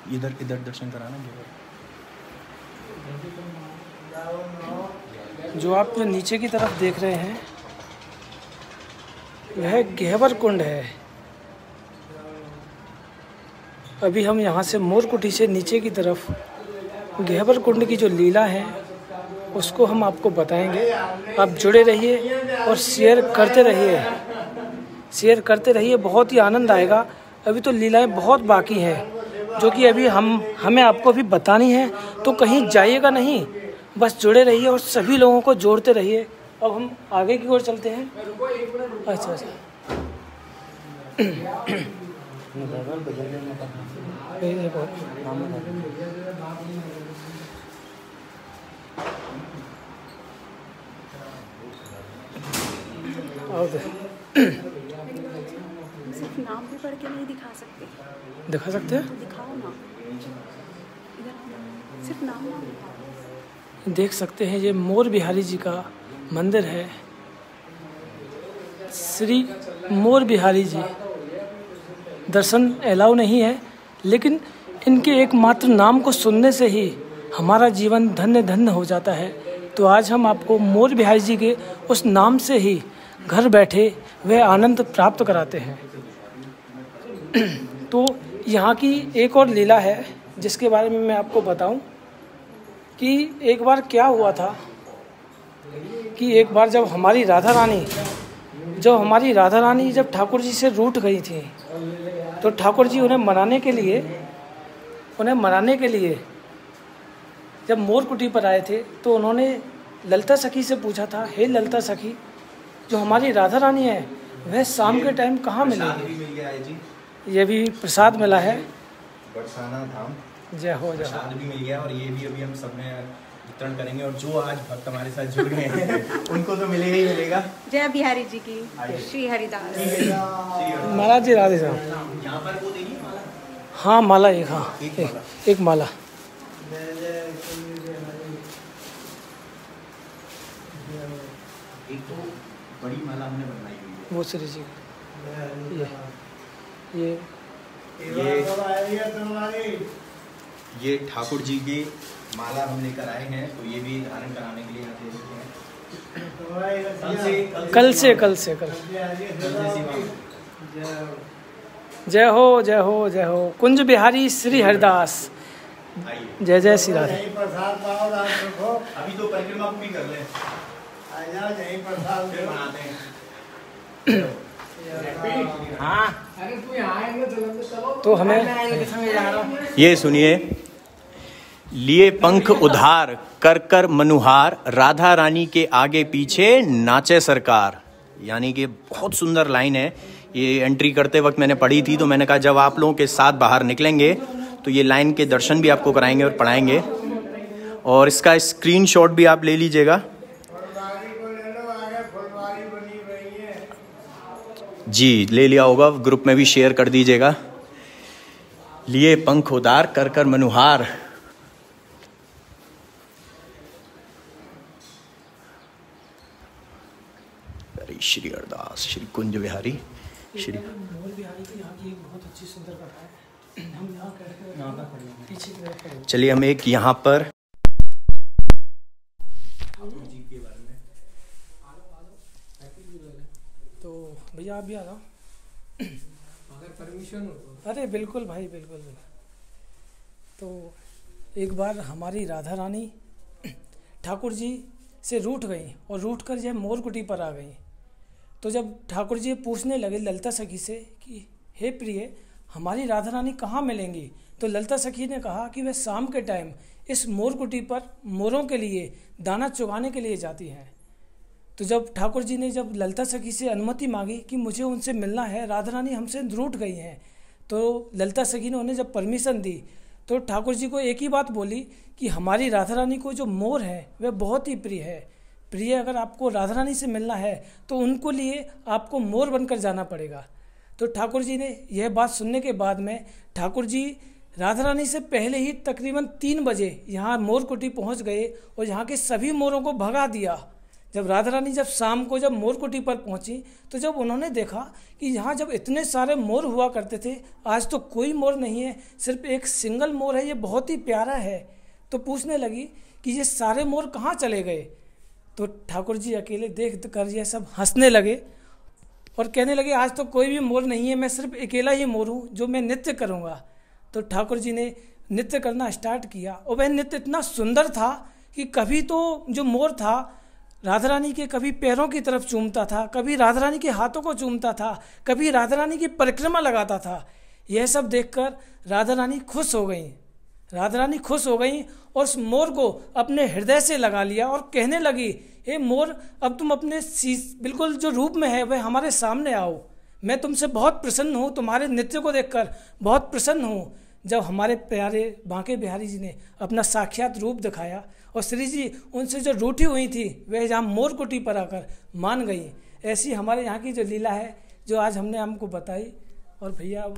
इधर इधर दर्शन कराना। जो आप जो नीचे की तरफ देख रहे हैं यह गहवर कुंड है। अभी हम यहाँ से मोरकुटी से नीचे की तरफ गहवर कुंड की जो लीला है उसको हम आपको बताएंगे। आप जुड़े रहिए और शेयर करते रहिए, बहुत ही आनंद आएगा। अभी तो लीलाएं बहुत बाकी हैं जो कि अभी हमें आपको भी बतानी है, तो कहीं जाइएगा नहीं, बस जुड़े रहिए और सभी लोगों को जोड़ते रहिए। अब हम आगे की ओर चलते हैं। अच्छा सिर्फ नाम भी पढ़ के नहीं दिखा सकते। दिखा सकते हैं? दिखाओ ना, इधर सिर्फ नाम देख सकते हैं। ये मोर बिहारी जी का मंदिर है। श्री मोर बिहारी जी दर्शन अलाउ नहीं है, लेकिन इनके एकमात्र नाम को सुनने से ही हमारा जीवन धन्य धन्य हो जाता है। तो आज हम आपको मोर बिहारी जी के उस नाम से ही घर बैठे वह आनंद प्राप्त कराते हैं। तो यहाँ की एक और लीला है जिसके बारे में मैं आपको बताऊं कि एक बार क्या हुआ था कि एक बार जब हमारी राधा रानी जब ठाकुर जी से रूठ गई थी, तो ठाकुर जी उन्हें मनाने के लिए जब मोरकुटी पर आए थे, तो उन्होंने ललिता सखी से पूछा था, हे ललिता सखी, जो हमारी राधा रानी है वह शाम के टाइम कहाँ मिलेगी? ये भी प्रसाद मिला है। बरसाना धाम जय हो। प्रसाद भी मिल गया और ये भी अभी हम सब में वितरण करेंगे। और जो आज भक्त हमारे साथ जुड़ गए हैं उनको तो मिलेगा ही मिलेगा। जय बिहारी जी की, श्री हरिदास महाराज जी राधे साहब। यहाँ पर वो देगी माला? हाँ माला एक, हाँ एक माला। एक तो बड़ी माला हमने बनवाई हुई है, वो श्री जी ये ठाकुर जी की माला हम लेकर आए हैं। तो ये भी धारण कराने के लिए यहाँ हैं। कल से जय हो जय हो जय हो। कुंज बिहारी श्री हरिदास। जय जय श्री राधे। अभी तो परिक्रमा भी कर ले, फिर बनाते हैं। तो हमें ये सुनिए, लिए पंख उधार कर कर मनुहार, राधा रानी के आगे पीछे नाचे सरकार। यानी कि बहुत सुंदर लाइन है। ये एंट्री करते वक्त मैंने पढ़ी थी, तो मैंने कहा जब आप लोगों के साथ बाहर निकलेंगे तो ये लाइन के दर्शन भी आपको कराएंगे और पढ़ाएंगे। और इसका स्क्रीनशॉट भी आप ले लीजिएगा। जी ले लिया होगा, ग्रुप में भी शेयर कर दीजिएगा। लिए पंख उधार कर कर मनुहार। श्री हरदास, श्री कुंज बिहारी, श्री मोर बिहारी की यहाँ की एक बहुत अच्छी सुंदर कथा है। हम यहाँ पीछे चलिए हम एक यहाँ पर तो भैया आप भी आ जाओ अगर परमिशन हो। अरे बिल्कुल भाई, बिल्कुल। तो एक बार हमारी राधा रानी ठाकुर जी से रूठ गई और रूठ कर जब मोर कुटी पर आ गई। तो जब ठाकुर जी पूछने लगे ललिता सखी से कि हे प्रिय, हमारी राधा रानी कहाँ मिलेंगी, तो ललिता सखी ने कहा कि वह शाम के टाइम इस मोर कुटी पर मोरों के लिए दाना चुगाने के लिए जाती हैं। तो जब ठाकुर जी ने जब ललिता सखी से अनुमति मांगी कि मुझे उनसे मिलना है, राधा रानी हमसे रूठ गई हैं, तो ललिता सखी ने उन्हें जब परमिशन दी तो ठाकुर जी को एक ही बात बोली कि हमारी राधा रानी को जो मोर है वह बहुत ही प्रिय है। प्रिय, अगर आपको राधा रानी से मिलना है तो उनको लिए आपको मोर बनकर जाना पड़ेगा। तो ठाकुर जी ने यह बात सुनने के बाद में ठाकुर जी राधा रानी से पहले ही तकरीबन 3 बजे यहाँ मोर कुटी पहुँच गए और यहाँ के सभी मोरों को भगा दिया। जब राधा रानी जब शाम को जब मोर कुटी पर पहुंची तो जब उन्होंने देखा कि यहाँ जब इतने सारे मोर हुआ करते थे, आज तो कोई मोर नहीं है, सिर्फ एक सिंगल मोर है, ये बहुत ही प्यारा है। तो पूछने लगी कि ये सारे मोर कहाँ चले गए। तो ठाकुर जी अकेले देख कर ये सब हंसने लगे और कहने लगे आज तो कोई भी मोर नहीं है, मैं सिर्फ अकेला ही मोर हूँ जो मैं नृत्य करूँगा। तो ठाकुर जी ने नृत्य करना स्टार्ट किया और वह नृत्य इतना सुंदर था कि कभी तो जो मोर था राधा रानी के कभी पैरों की तरफ चूमता था, कभी राधा रानी के हाथों को चूमता था, कभी राधा रानी की परिक्रमा लगाता था। यह सब देखकर राधा रानी खुश हो गई। राधा रानी खुश हो गई और उस मोर को अपने हृदय से लगा लिया और कहने लगी, हे मोर, अब तुम अपने बिल्कुल जो रूप में है वह हमारे सामने आओ। मैं तुमसे बहुत प्रसन्न हूँ, तुम्हारे नृत्य को देखकर बहुत प्रसन्न हूँ। जब हमारे प्यारे बांके बिहारी जी ने अपना साक्षात रूप दिखाया और श्री जी उनसे जो रूठी हुई थी वह जहाँ मोर कुटी पर आकर मान गई। ऐसी हमारे यहाँ की जो लीला है जो आज हमने हमको बताई। और भैया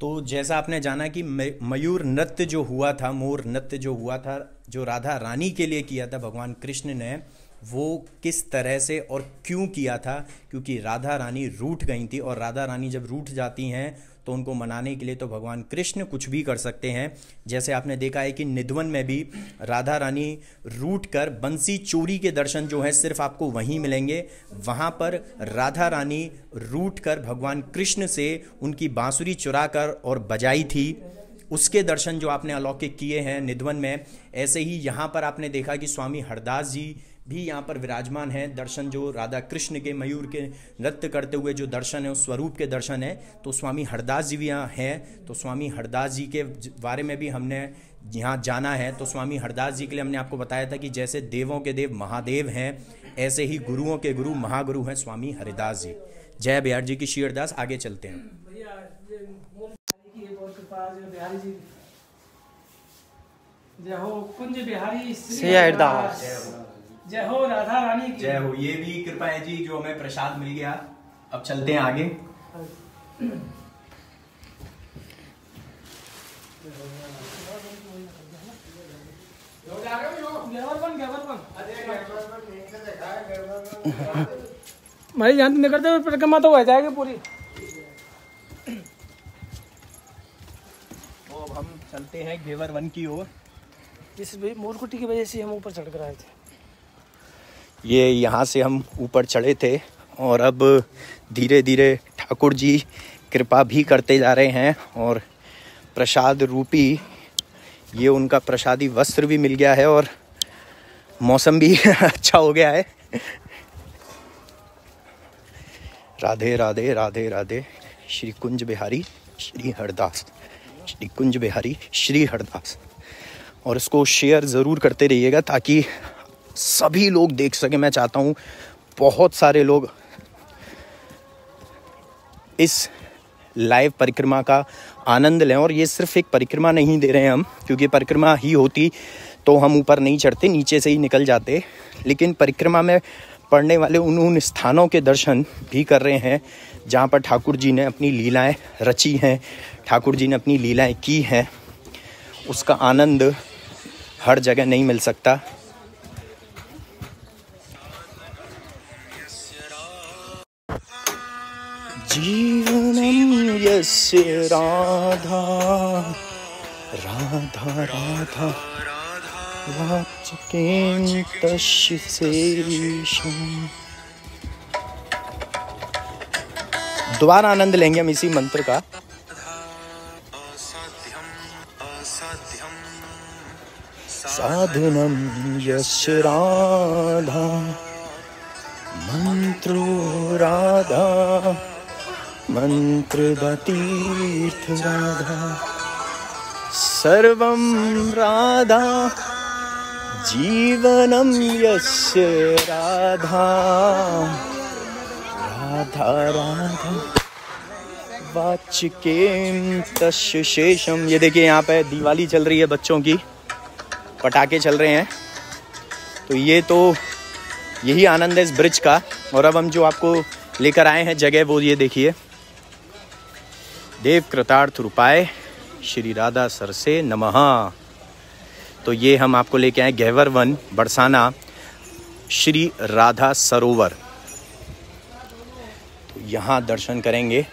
तो जैसा आपने जाना कि मयूर नृत्य जो हुआ था, मोर नृत्य जो हुआ था, जो राधा रानी के लिए किया था भगवान कृष्ण ने, वो किस तरह से और क्यों किया था, क्योंकि राधा रानी रूठ गई थी। और राधा रानी जब रूठ जाती हैं तो उनको मनाने के लिए तो भगवान कृष्ण कुछ भी कर सकते हैं। जैसे आपने देखा है कि निधवन में भी राधा रानी रूठ कर बंसी चोरी के दर्शन जो है सिर्फ आपको वहीं मिलेंगे। वहाँ पर राधा रानी रूठ कर भगवान कृष्ण से उनकी बांसुरी चुरा कर और बजाई थी, उसके दर्शन जो आपने अलौकिक किए हैं निधवन में। ऐसे ही यहाँ पर आपने देखा कि स्वामी हरदास जी भी यहाँ पर विराजमान हैं। दर्शन जो राधा कृष्ण के मयूर के नृत्य करते हुए जो दर्शन है उस स्वरूप के दर्शन है, तो स्वामी हरदास जी भी यहाँ हैं। तो स्वामी हरदास जी के बारे में भी हमने यहाँ जाना है। तो स्वामी हरदास जी के लिए हमने आपको बताया था कि जैसे देवों के देव महादेव हैं, ऐसे ही गुरुओं के गुरु महागुरु हैं स्वामी हरिदास जी। जय बिहार जी की श्री हरदास। आगे चलते हैं। जय हो कुंज बिहारी श्री हरदास, जय हो राधा रानी की जय हो। ये भी कृपा है जी जो हमें प्रसाद मिल गया। अब चलते हैं आगे। भाई जान निकलते हुए परिक्रमा तो हो जाएगी पूरी। तो अब हम चलते हैं घेवर वन की ओर। इस मोरकुटी की वजह से हम ऊपर चढ़ कर आए थे। ये यहाँ से हम ऊपर चढ़े थे और अब धीरे धीरे ठाकुर जी कृपा भी करते जा रहे हैं और प्रसाद रूपी ये उनका प्रसादी वस्त्र भी मिल गया है और मौसम भी अच्छा हो गया है। राधे राधे राधे राधे। श्री कुंज बिहारी श्री हरदास, श्री कुंज बिहारी श्री हरदास। और इसको शेयर ज़रूर करते रहिएगा ताकि सभी लोग देख सकें। मैं चाहता हूँ बहुत सारे लोग इस लाइव परिक्रमा का आनंद लें। और ये सिर्फ एक परिक्रमा नहीं दे रहे हैं हम, क्योंकि परिक्रमा ही होती तो हम ऊपर नहीं चढ़ते, नीचे से ही निकल जाते। लेकिन परिक्रमा में पड़ने वाले उन स्थानों के दर्शन भी कर रहे हैं जहाँ पर ठाकुर जी ने अपनी लीलाएं रची हैं, ठाकुर जी ने अपनी लीलाएं की हैं। उसका आनंद हर जगह नहीं मिल सकता। जीवनम यस्य राधा राधा राधा वाचकेन तस्य शेषम्। दोबारा आनंद लेंगे हम इसी मंत्र का। साधनम यस्य राधा मंत्रो राधा मंत्रदतीर्थ राधा सर्वं राधा जीवनम यस्य राधा राधा राधा वाचकेन तस्य शेषम्। ये देखिए यहाँ पे दिवाली चल रही है, बच्चों की पटाखे चल रहे हैं। तो यही आनंद है इस ब्रिज का। और अब हम जो आपको लेकर आए हैं जगह, वो ये देखिए, देव कृतार्थ रूपाय श्री राधा सरसे नमः। तो ये हम आपको लेके आए गहवर वन बरसाना श्री राधा सरोवर। तो यहाँ दर्शन करेंगे।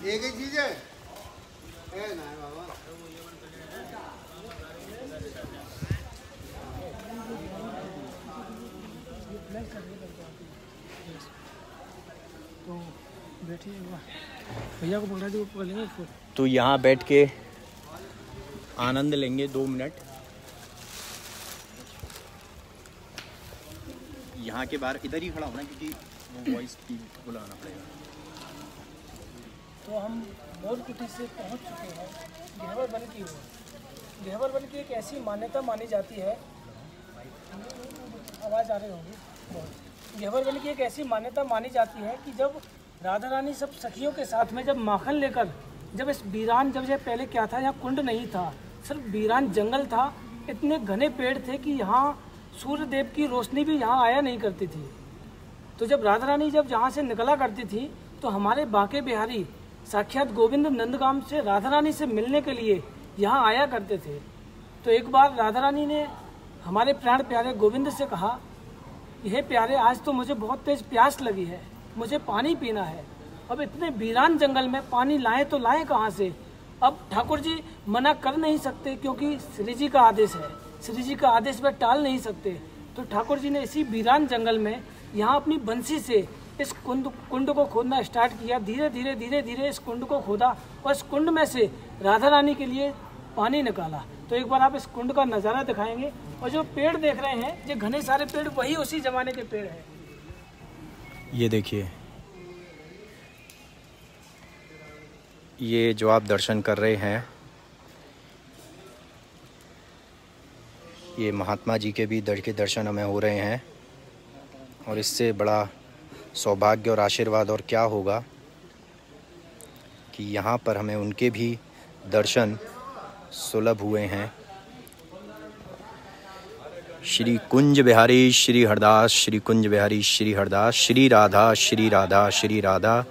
एक ही चीज है ना बाबा। तो बैठिए, भैया को पकड़ा दो, पकड़ लेंगे। तो यहाँ बैठ के आनंद लेंगे 2 मिनट। यहाँ के बाहर इधर ही खड़ा होना, क्योंकि वो वॉइस की बुलाना पड़ेगा। तो हम मोर कुटी से पहुंच चुके हैं गहवर वन की ओर। गहवर वन की एक ऐसी मान्यता मानी जाती है, आवाज़ आ रही होगी बहुत। गहवर वन की एक ऐसी मान्यता मानी जाती है कि जब राधा रानी सब सखियों के साथ में जब माखन लेकर जब इस वीरान, जब ये पहले क्या था, यहाँ कुंड नहीं था, सिर्फ वीरान जंगल था। इतने घने पेड़ थे कि यहाँ सूर्य देव की रोशनी भी यहाँ आया नहीं करती थी। तो जब राधा रानी जब यहाँ से निकला करती थी तो हमारे बांके बिहारी साक्षात गोविंद नंदगाम से राधा रानी से मिलने के लिए यहाँ आया करते थे। तो एक बार राधा रानी ने हमारे प्राण प्यारे गोविंद से कहा, यह प्यारे, आज तो मुझे बहुत तेज प्यास लगी है, मुझे पानी पीना है। अब इतने वीरान जंगल में पानी लाएं तो लाएं कहाँ से। अब ठाकुर जी मना कर नहीं सकते, क्योंकि श्री जी का आदेश है, श्री जी का आदेश वह टाल नहीं सकते। तो ठाकुर जी ने इसी वीरान जंगल में यहाँ अपनी बंसी से इस कुंड को खोदना स्टार्ट किया। धीरे धीरे धीरे धीरे इस कुंड को खोदा और इस कुंड में से राधा रानी के लिए पानी निकाला। तो एक बार आप इस कुंड का नज़ारा दिखाएंगे। और जो पेड़ देख रहे हैं, ये घने सारे पेड़ वही उसी जमाने के पेड़ हैं। ये देखिए, ये जो आप दर्शन कर रहे हैं, ये महात्मा जी के भी दर्शन हमें हो रहे हैं। और इससे बड़ा सौभाग्य और आशीर्वाद और क्या होगा कि यहाँ पर हमें उनके भी दर्शन सुलभ हुए हैं। श्री कुंज बिहारी श्री हरदास, श्री कुंज बिहारी श्री हरदास, श्री राधा श्री राधा श्री राधा,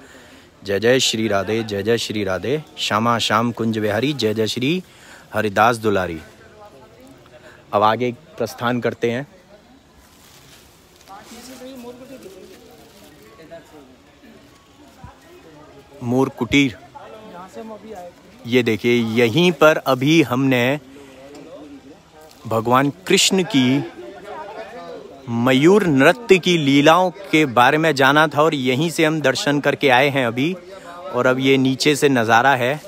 जय जय श्री राधे, जय जय श्री राधे, श्यामा श्याम कुंज बिहारी, जय जय श्री हरिदास दुलारी। अब आगे प्रस्थान करते हैं। मोर कुटीर, ये देखिए, यहीं पर अभी हमने भगवान कृष्ण की मयूर नृत्य की लीलाओं के बारे में जाना था और यहीं से हम दर्शन करके आए हैं अभी। और अब ये नीचे से नज़ारा है,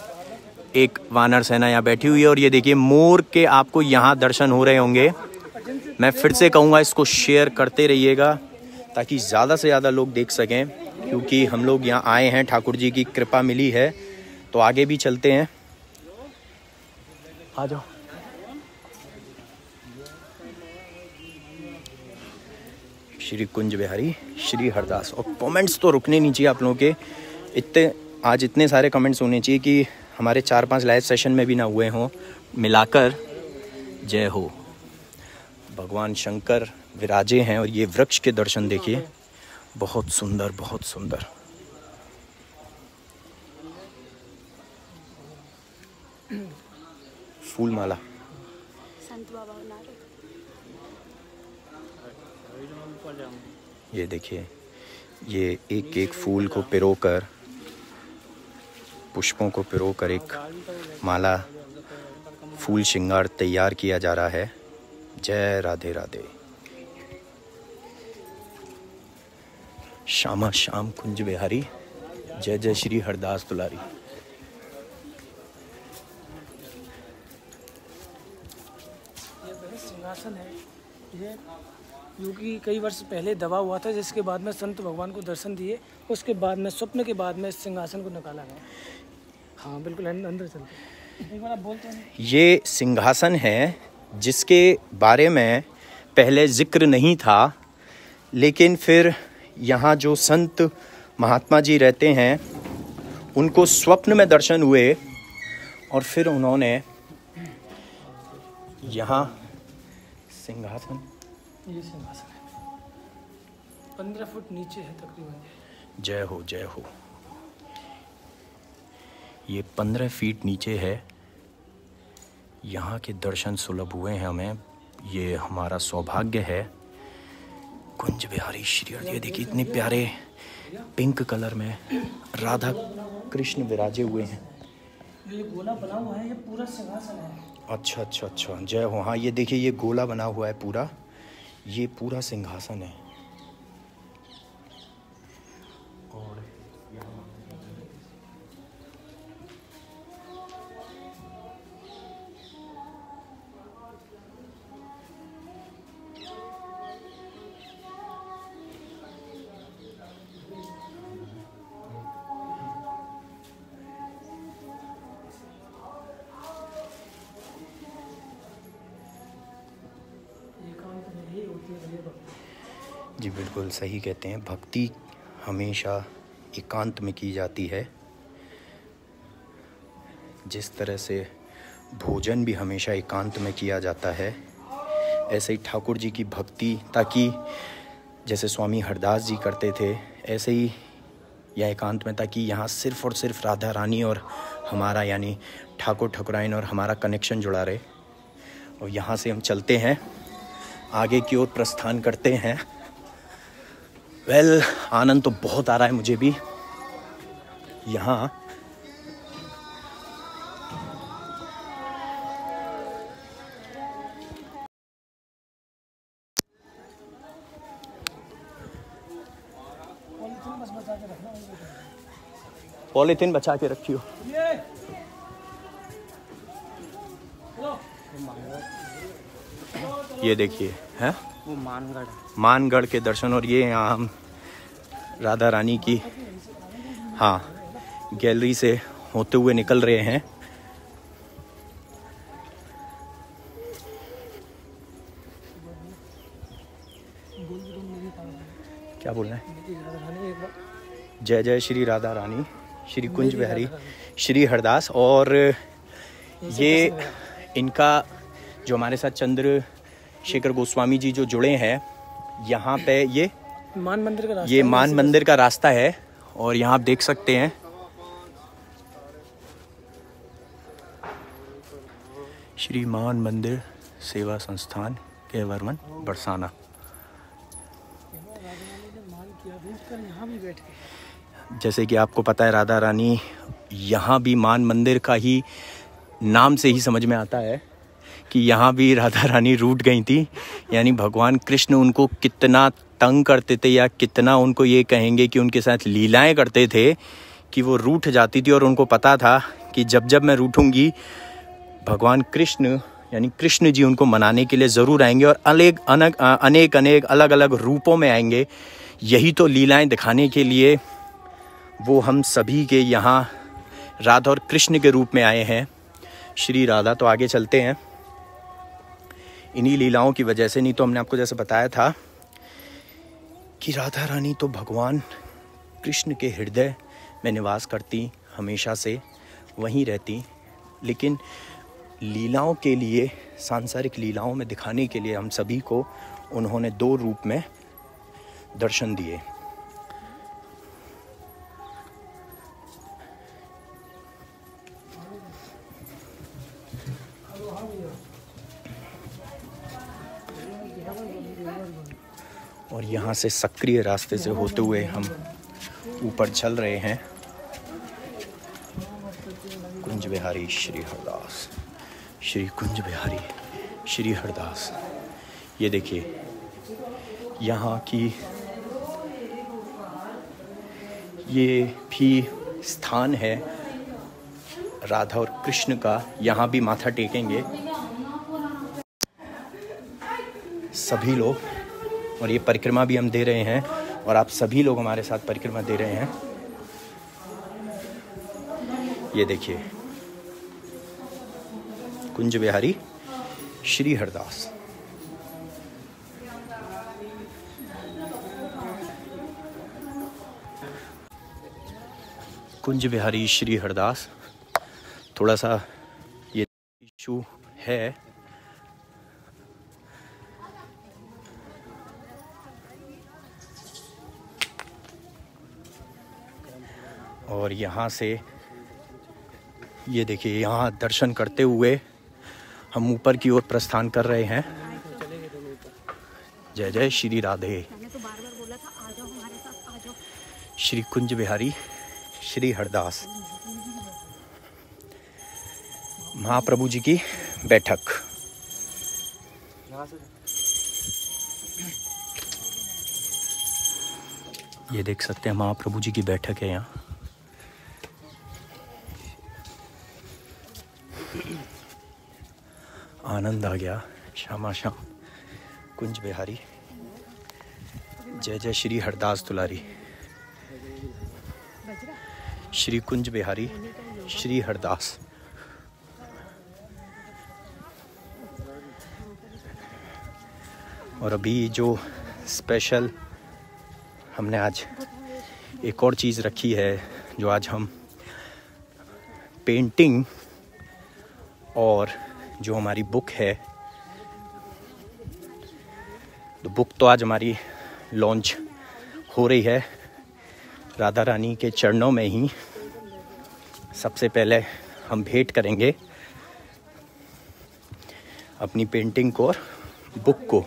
एक वानर सेना यहाँ बैठी हुई है। और ये देखिए मोर के आपको यहाँ दर्शन हो रहे होंगे। मैं फिर से कहूँगा इसको शेयर करते रहिएगा ताकि ज़्यादा से ज़्यादा लोग देख सकें, क्योंकि हम लोग यहाँ आए हैं, ठाकुर जी की कृपा मिली है तो आगे भी चलते हैं। आ जाओ। श्री कुंज बिहारी श्री हरदास। और कमेंट्स तो रुकने नहीं चाहिए आप लोगों के। आज इतने सारे कमेंट्स होने चाहिए कि हमारे 4-5 लाइव सेशन में भी ना हुए हों मिलाकर। जय हो। भगवान शंकर विराजे हैं और ये वृक्ष के दर्शन देखिए, बहुत सुंदर बहुत सुंदर। फूल माला। संत बाबा बना रहे। ये देखिए, ये एक एक फूल को पिरोकर, पुष्पों को पिरोकर एक माला फूल श्रृंगार तैयार किया जा रहा है। जय राधे राधे। श्यामा श्याम कुंज बिहारी। जय जय श्री हरदास दुलारी। सिंहासन है ये, क्योंकि कई वर्ष पहले दबा हुआ था, जिसके बाद में संत भगवान को दर्शन दिए, उसके बाद में स्वप्न के बाद में इस सिंहासन को निकाला गया। हाँ बिल्कुल, अंदर चलते एक बार आप बोलते हैं। ये सिंहासन है जिसके बारे में पहले जिक्र नहीं था, लेकिन फिर यहाँ जो संत महात्मा जी रहते हैं उनको स्वप्न में दर्शन हुए और फिर उन्होंने यहाँ सिंहासन, ये सिंहासन है 15 फुट नीचे है तकरीबन। जय हो जय हो। ये 15 फीट नीचे है। यहाँ के दर्शन सुलभ हुए हैं हमें, ये हमारा सौभाग्य है। कुंज बिहारी श्री। ये देखिए इतने प्यारे पिंक कलर में राधा कृष्ण विराजे हुए हैं। ये गोला बना हुआ है, ये पूरा सिंहासन है। अच्छा अच्छा अच्छा, जय हो। हाँ ये देखिए, ये गोला बना हुआ है पूरा, ये पूरा सिंहासन है। और जी बिल्कुल सही कहते हैं, भक्ति हमेशा एकांत में की जाती है। जिस तरह से भोजन भी हमेशा एकांत में किया जाता है, ऐसे ही ठाकुर जी की भक्ति, ताकि जैसे स्वामी हरदास जी करते थे ऐसे ही यह एकांत में, ताकि यहाँ सिर्फ़ और सिर्फ राधा रानी और हमारा यानी ठाकुर ठाकुराइन और हमारा कनेक्शन जुड़ा रहे। और यहाँ से हम चलते हैं, आगे की ओर प्रस्थान करते हैं। आनंद तो बहुत आ रहा है मुझे भी यहाँ। पॉलीथीन बचा के रखियो। ये देखिए है वो मानगढ़ के दर्शन। और ये यहाँ हम राधा रानी की गैलरी से होते हुए निकल रहे हैं। क्या बोलना है? जय जय श्री राधा रानी श्री कुंज बिहारी श्री हरदास। और ये इनका जो हमारे साथ चंद्रशेखर गोस्वामी जी जो जुड़े हैं यहाँ पे, ये मान मंदिर का रास्ता, ये मान मंदिर का रास्ता है। और यहाँ आप देख सकते हैं श्री मान मंदिर सेवा संस्थान के वर्मन बरसाना। जैसे कि आपको पता है, राधा रानी यहाँ भी मान मंदिर का ही नाम से ही समझ में आता है कि यहाँ भी राधा रानी रूठ गई थी। यानी भगवान कृष्ण उनको कितना तंग करते थे, या कितना उनको ये कहेंगे कि उनके साथ लीलाएं करते थे कि वो रूठ जाती थी। और उनको पता था कि जब जब मैं रूठूंगी भगवान कृष्ण यानी कृष्ण जी उनको मनाने के लिए ज़रूर आएंगे और अनेक अलग अलग रूपों में आएंगे। यही तो लीलाएं दिखाने के लिए वो हम सभी के यहाँ राधा और कृष्ण के रूप में आए हैं। श्री राधा, तो आगे चलते हैं। इन्हीं लीलाओं की वजह से, नहीं तो हमने आपको जैसे बताया था कि राधा रानी तो भगवान कृष्ण के हृदय में निवास करती, हमेशा से वहीं रहती, लेकिन लीलाओं के लिए, सांसारिक लीलाओं में दिखाने के लिए हम सभी को उन्होंने 2 रूप में दर्शन दिए। और यहाँ से सक्रिय रास्ते से होते हुए हम ऊपर चल रहे हैं। कुंज बिहारी श्री हरदास, श्री कुंज बिहारी श्री हरदास। ये देखिए यहाँ की, ये भी स्थान है राधा और कृष्ण का। यहाँ भी माथा टेकेंगे सभी लोग, और ये परिक्रमा भी हम दे रहे हैं और आप सभी लोग हमारे साथ परिक्रमा दे रहे हैं। ये देखिए कुंज बिहारी श्री हरदास। कुंज बिहारी श्री हरदास थोड़ा सा ये इशू है, और यहाँ से ये देखिए, यहाँ दर्शन करते हुए हम ऊपर की ओर प्रस्थान कर रहे हैं। जय जय श्री राधे। श्री कुंज बिहारी श्री हरदास, महाप्रभु जी की बैठक। ये देख सकते हैं महाप्रभु जी की बैठक है यहाँ। आनंद आ गया शामा शाम। कुंज बिहारी, जय जय श्री हरदास दुलारी। श्री कुंज बिहारी श्री हरदास। और अभी जो स्पेशल हमने आज एक और चीज़ रखी है, जो आज हम पेंटिंग और जो हमारी बुक है, तो बुक तो आज हमारी लॉन्च हो रही है। राधा रानी के चरणों में ही सबसे पहले हम भेंट करेंगे अपनी पेंटिंग को और बुक को।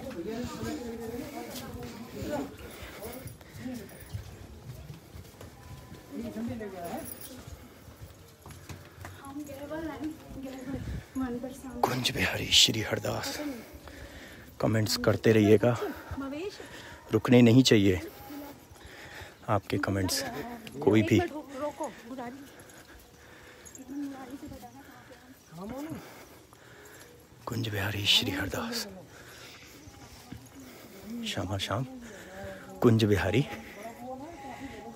कुंज बिहारी श्री हरदास। कमेंट्स करते रहिएगा, रुकने नहीं चाहिए आपके कमेंट्स कोई भी। कुंज बिहारी श्री हरदास, शामा शाम। कुंज बिहारी,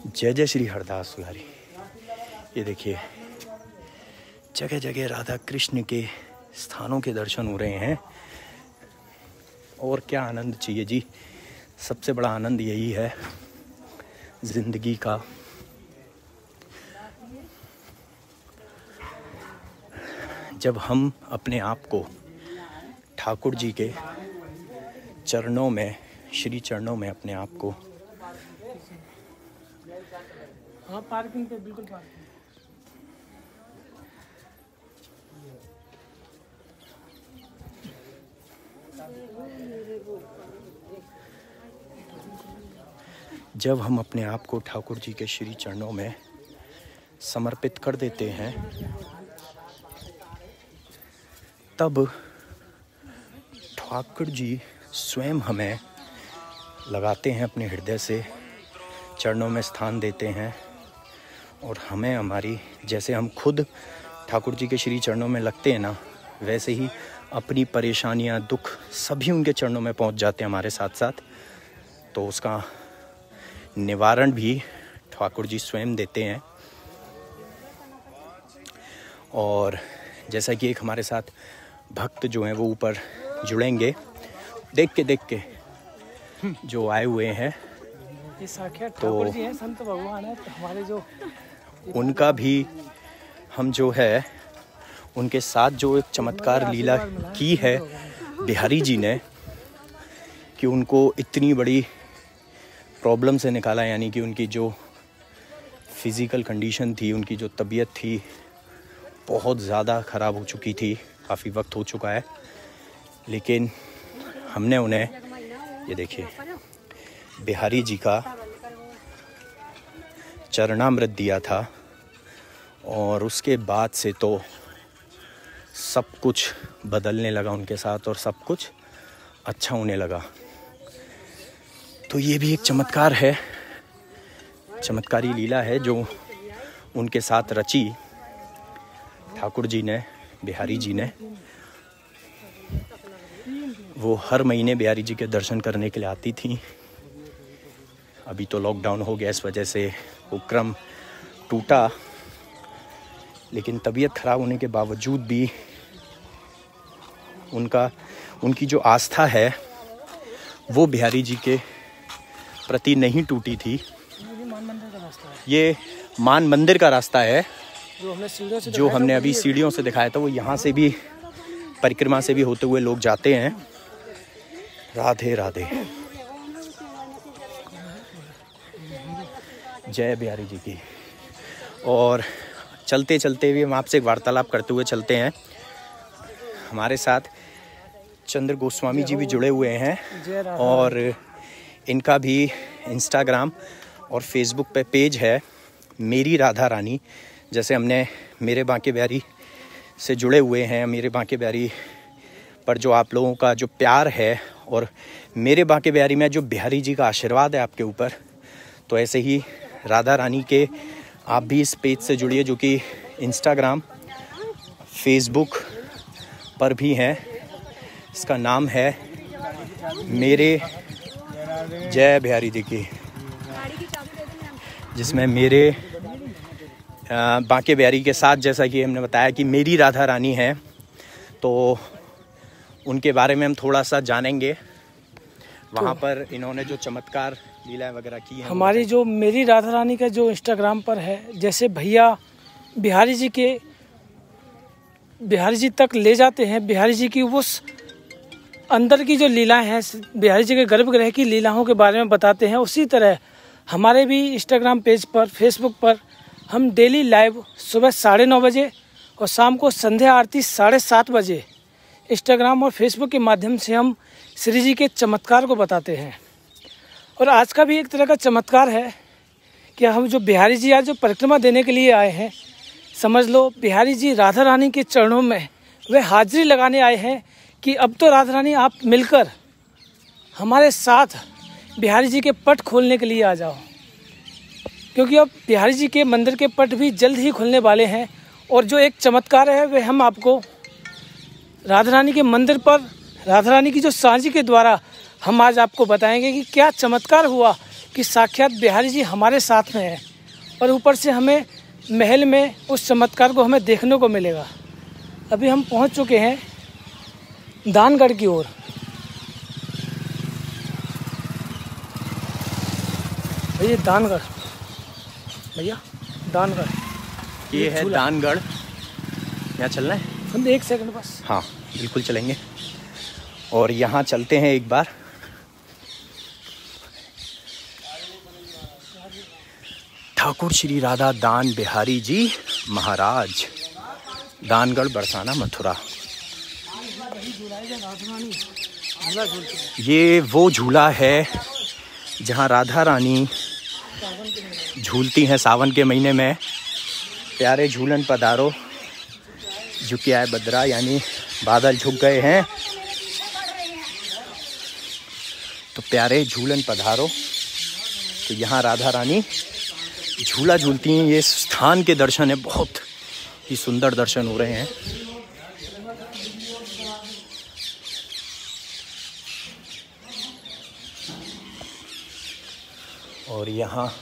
जय जय श्री हरदास दुलारी। ये देखिए जगह जगह राधा कृष्ण के स्थानों के दर्शन हो रहे हैं। और क्या आनंद चाहिए जी, सबसे बड़ा आनंद यही है जिंदगी का। जब हम अपने आप को ठाकुर जी के चरणों में, श्री चरणों में अपने आप को, हाँ पार्किंग पे, बिल्कुल पार्किंग। जब हम अपने आप को ठाकुर जी के श्री चरणों में समर्पित कर देते हैं, तब ठाकुर जी स्वयं हमें लगाते हैं अपने हृदय से, चरणों में स्थान देते हैं। और हमें हमारी, जैसे हम खुद ठाकुर जी के श्री चरणों में लगते हैं ना, वैसे ही अपनी परेशानियां, दुख सभी उनके चरणों में पहुंच जाते हैं हमारे साथ साथ। तो उसका निवारण भी ठाकुर जी स्वयं देते हैं। और जैसा कि एक हमारे साथ भक्त जो हैं वो ऊपर जुड़ेंगे, देख के जो आए हुए हैं, ये साक्षात ठाकुर जी हैं, संत भगवान है। तो हमारे जो उनका भी हम जो है उनके साथ जो एक चमत्कार लीला की है बिहारी जी ने, कि उनको इतनी बड़ी प्रॉब्लम से निकाला, यानी कि उनकी जो फिज़िकल कंडीशन थी, उनकी जो तबीयत थी बहुत ज़्यादा ख़राब हो चुकी थी, काफ़ी वक्त हो चुका है, लेकिन हमने उन्हें, ये देखिए, बिहारी जी का चरणामृत दिया था। और उसके बाद से तो सब कुछ बदलने लगा उनके साथ और सब कुछ अच्छा होने लगा। तो ये भी एक चमत्कार है, चमत्कारी लीला है जो उनके साथ रची ठाकुर जी ने, बिहारी जी ने। वो हर महीने बिहारी जी के दर्शन करने के लिए आती थी। अभी तो लॉकडाउन हो गया, इस वजह से वो क्रम टूटा, लेकिन तबीयत खराब होने के बावजूद भी उनकी जो आस्था है वो बिहारी जी के प्रति नहीं टूटी थी। ये मान मंदिर का रास्ता है जो हमने अभी सीढ़ियों से दिखाया था। वो यहाँ से भी परिक्रमा से भी होते हुए लोग जाते हैं। राधे राधे, जय बिहारी जी की। और चलते चलते भी हम आपसे वार्तालाप करते हुए चलते हैं। हमारे साथ चंद्र गोस्वामी जी भी जुड़े हुए हैं और इनका भी इंस्टाग्राम और फेसबुक पे पेज है मेरी राधा रानी। जैसे हमने मेरे बांके बिहारी से जुड़े हुए हैं, मेरे बांके बिहारी पर जो आप लोगों का जो प्यार है और मेरे बांके बिहारी में जो बिहारी जी का आशीर्वाद है आपके ऊपर, तो ऐसे ही राधा रानी के आप भी इस पेज से जुड़िए, जो कि इंस्टाग्राम फेसबुक पर भी हैं। इसका नाम है मेरे, जय बिहारी जी की, जिसमें मेरे बांके बिहारी के साथ, जैसा कि हमने बताया कि मेरी राधा रानी है, तो उनके बारे में हम थोड़ा सा जानेंगे। वहाँ पर इन्होंने जो चमत्कार लीलाएं वगैरह की हैं, हमारी जो मेरी राधा रानी का जो इंस्टाग्राम पर है, जैसे भैया बिहारी जी तक ले जाते हैं। बिहारी जी की उस अंदर की जो लीलाएं हैं, बिहारी जी के गर्भगृह की लीलाओं के बारे में बताते हैं। उसी तरह हमारे भी इंस्टाग्राम पेज पर, फेसबुक पर हम डेली लाइव सुबह 9:30 बजे और शाम को संध्या आरती 7:30 बजे इंस्टाग्राम और फेसबुक के माध्यम से हम श्री जी के चमत्कार को बताते हैं। और आज का भी एक तरह का चमत्कार है कि हम जो बिहारी जी आज जो परिक्रमा देने के लिए आए हैं, समझ लो बिहारी जी राधा रानी के चरणों में वे हाजिरी लगाने आए हैं कि अब तो राधा रानी आप मिलकर हमारे साथ बिहारी जी के पट खोलने के लिए आ जाओ, क्योंकि अब बिहारी जी के मंदिर के पट भी जल्द ही खुलने वाले हैं। और जो एक चमत्कार है वे हम आपको राधा रानी के मंदिर पर, राधा रानी की जो सांझी के द्वारा हम आज आपको बताएंगे कि क्या चमत्कार हुआ कि साक्षात बिहारी जी हमारे साथ में है। और ऊपर से हमें महल में उस चमत्कार को हमें देखने को मिलेगा। अभी हम पहुंच चुके हैं दानगढ़ की ओर। भैया दानगढ़, भैया दानगढ़, ये है दानगढ़। यहाँ चलना है? एक सेकंड बस। हाँ बिल्कुल चलेंगे। और यहाँ चलते हैं एक बार। ठाकुर श्री राधा दान बिहारी जी महाराज, दानगढ़ बरसाना मथुरा। ये वो झूला है जहाँ राधा रानी झूलती हैं सावन के महीने में। प्यारे झूलन पधारो, झुकिया है बदरा, यानी बादल झुक गए हैं तो प्यारे झूलन पधारो। तो यहाँ राधा रानी झूला झूलती हैं। ये स्थान के दर्शन है बहुत ही सुंदर दर्शन हो रहे हैं। और यहाँ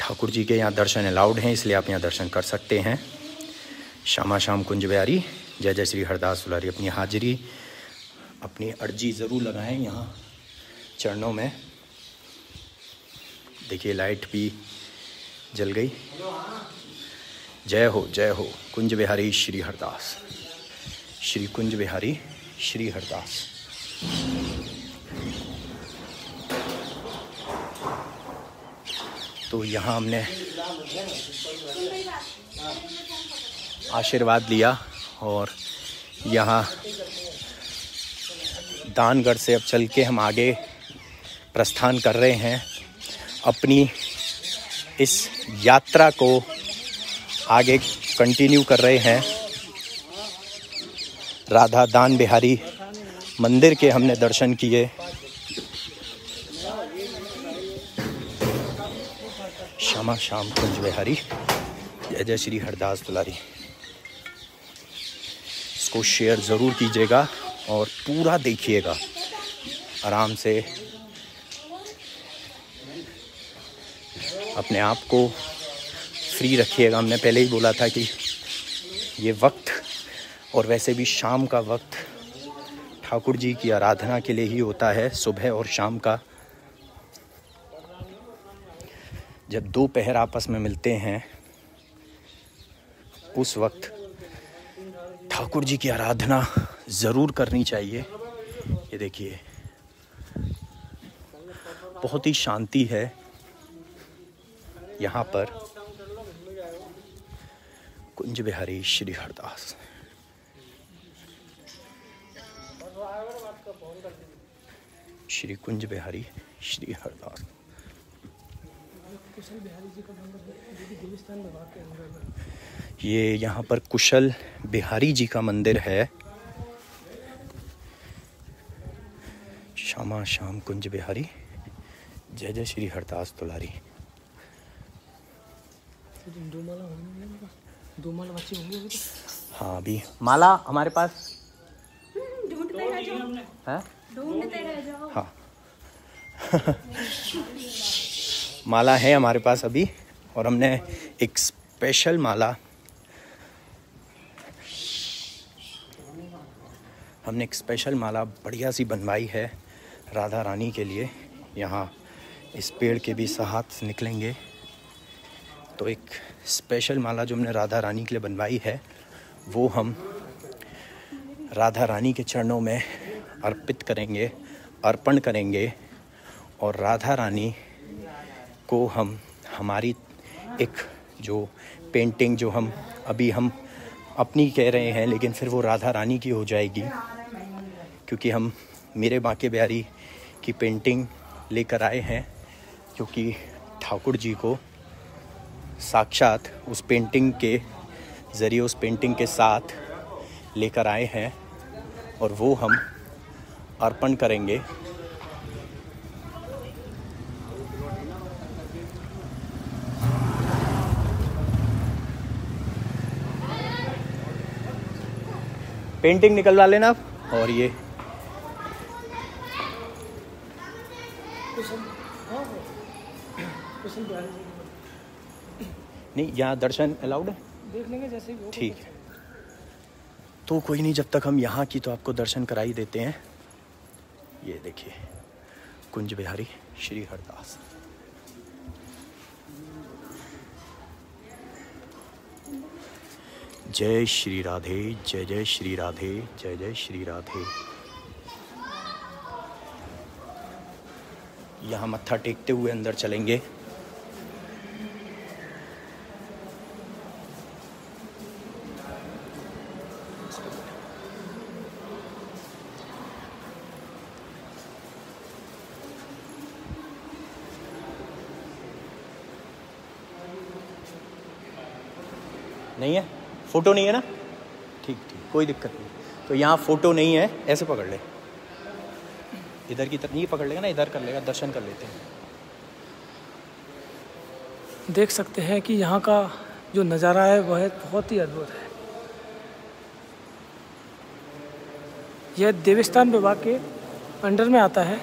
ठाकुर जी के यहाँ दर्शन अलाउड हैं, इसलिए आप यहाँ दर्शन कर सकते हैं। श्यामा श्याम कुंज बिहारी, जय जय श्री हरदास दुलारी। अपनी हाजिरी, अपनी अर्जी ज़रूर लगाएं यहाँ चरणों में। देखिए लाइट भी जल गई। जय हो कुंज बिहारी श्री हरदास, श्री कुंज बिहारी श्री हरदास। तो यहाँ हमने आशीर्वाद लिया और यहाँ दानगढ़ से अब चल के हम आगे प्रस्थान कर रहे हैं। अपनी इस यात्रा को आगे कंटिन्यू कर रहे हैं। राधा दान बिहारी मंदिर के हमने दर्शन किए। श्यामा श्याम कुंज बिहारी, जय जय श्री हरदास दुलारी। इसको शेयर ज़रूर कीजिएगा और पूरा देखिएगा, आराम से अपने आप को फ्री रखिएगा। हमने पहले ही बोला था कि ये वक्त, और वैसे भी शाम का वक्त ठाकुर जी की आराधना के लिए ही होता है, सुबह और शाम का। जब दो पहर आपस में मिलते हैं उस वक्त ठाकुर जी की आराधना ज़रूर करनी चाहिए। ये देखिए बहुत ही शांति है यहाँ पर। कुंज बिहारी श्री हरदास। श्री कुंज बिहारी श्री हरदास। ये यहाँ पर कुशल बिहारी जी का मंदिर है। श्यामा श्याम कुंज बिहारी, जय जय श्री हरदास दुलारी। दो माला बच्चे होंगे। हाँ अभी माला हमारे पास है। हाँ माला है हमारे पास अभी, और हमने एक स्पेशल माला बढ़िया सी बनवाई है राधा रानी के लिए। यहाँ इस पेड़ के भी हाथ निकलेंगे, तो एक स्पेशल माला जो हमने राधा रानी के लिए बनवाई है वो हम राधा रानी के चरणों में अर्पण करेंगे। और राधा रानी को हम हमारी एक जो पेंटिंग जो हम अपनी कह रहे हैं, लेकिन फिर वो राधा रानी की हो जाएगी, क्योंकि हम मेरे बांके बिहारी की पेंटिंग लेकर आए हैं, क्योंकि ठाकुर जी को साक्षात उस पेंटिंग के ज़रिए, उस पेंटिंग के साथ लेकर आए हैं, और वो हम अर्पण करेंगे। पेंटिंग निकलवा लेना आप। और ये नहीं, यहाँ दर्शन अलाउड है, देख लेंगे जैसे ही। ठीक है, तो कोई नहीं, जब तक हम यहाँ की तो आपको दर्शन करा ही देते हैं। ये देखिए कुंज बिहारी श्री हरदास। जय श्री राधे, जय जय श्री राधे, जय जय श्री राधे। यहाँ मत्था टेकते हुए अंदर चलेंगे। नहीं है, फ़ोटो नहीं है ना? ठीक, कोई दिक्कत नहीं। तो यहाँ फ़ोटो नहीं है, ऐसे पकड़ ले, इधर की तरफ नहीं पकड़ लेगा ना, इधर कर लेगा, दर्शन कर लेते हैं। देख सकते हैं कि यहाँ का जो नज़ारा है वह बहुत ही अद्भुत है। यह देवस्थान विभाग के अंडर में आता है।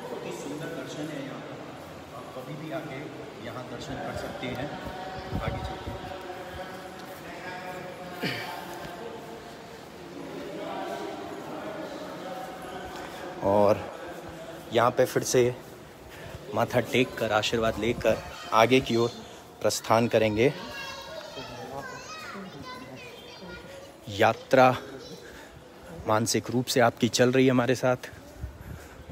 बहुत ही सुंदर दर्शन है यहाँ पर। आप कभी भी आके यहाँ दर्शन कर सकते हैं। आगे चलिए। और यहाँ पे फिर से माथा टेक कर आशीर्वाद लेकर आगे की ओर प्रस्थान करेंगे। यात्रा मानसिक रूप से आपकी चल रही है हमारे साथ,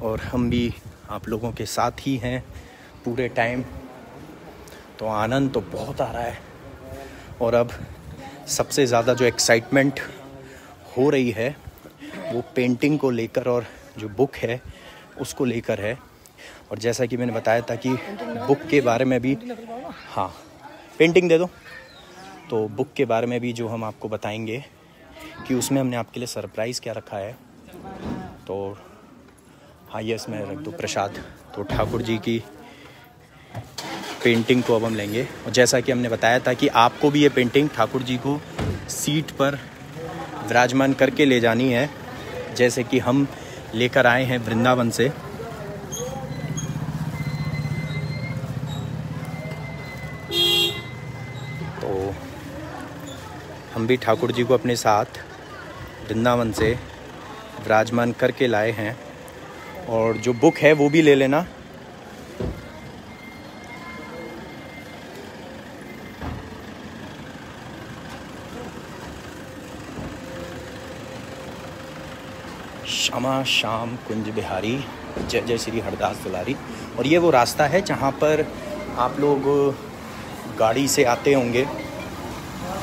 और हम भी आप लोगों के साथ ही हैं पूरे टाइम। तो आनंद तो बहुत आ रहा है, और अब सबसे ज़्यादा जो एक्साइटमेंट हो रही है वो पेंटिंग को लेकर और जो बुक है उसको लेकर है। और जैसा कि मैंने बताया था कि बुक के बारे में भी, हाँ पेंटिंग दे दो, तो बुक के बारे में भी जो हम आपको बताएंगे कि उसमें हमने आपके लिए सरप्राइज़ क्या रखा है। तो हाँ ये इसमें रख दो प्रसाद। तो ठाकुर जी की पेंटिंग को अब हम लेंगे, और जैसा कि हमने बताया था कि आपको भी ये पेंटिंग ठाकुर जी को सीट पर विराजमान करके ले जानी है, जैसे कि हम लेकर आए हैं वृंदावन से। तो हम भी ठाकुर जी को अपने साथ वृंदावन से विराजमान करके लाए हैं। और जो बुक है वो भी ले लेना। श्यामा श्याम कुंज बिहारी जय जय श्री हरदास दुलारी। और ये वो रास्ता है जहाँ पर आप लोग गाड़ी से आते होंगे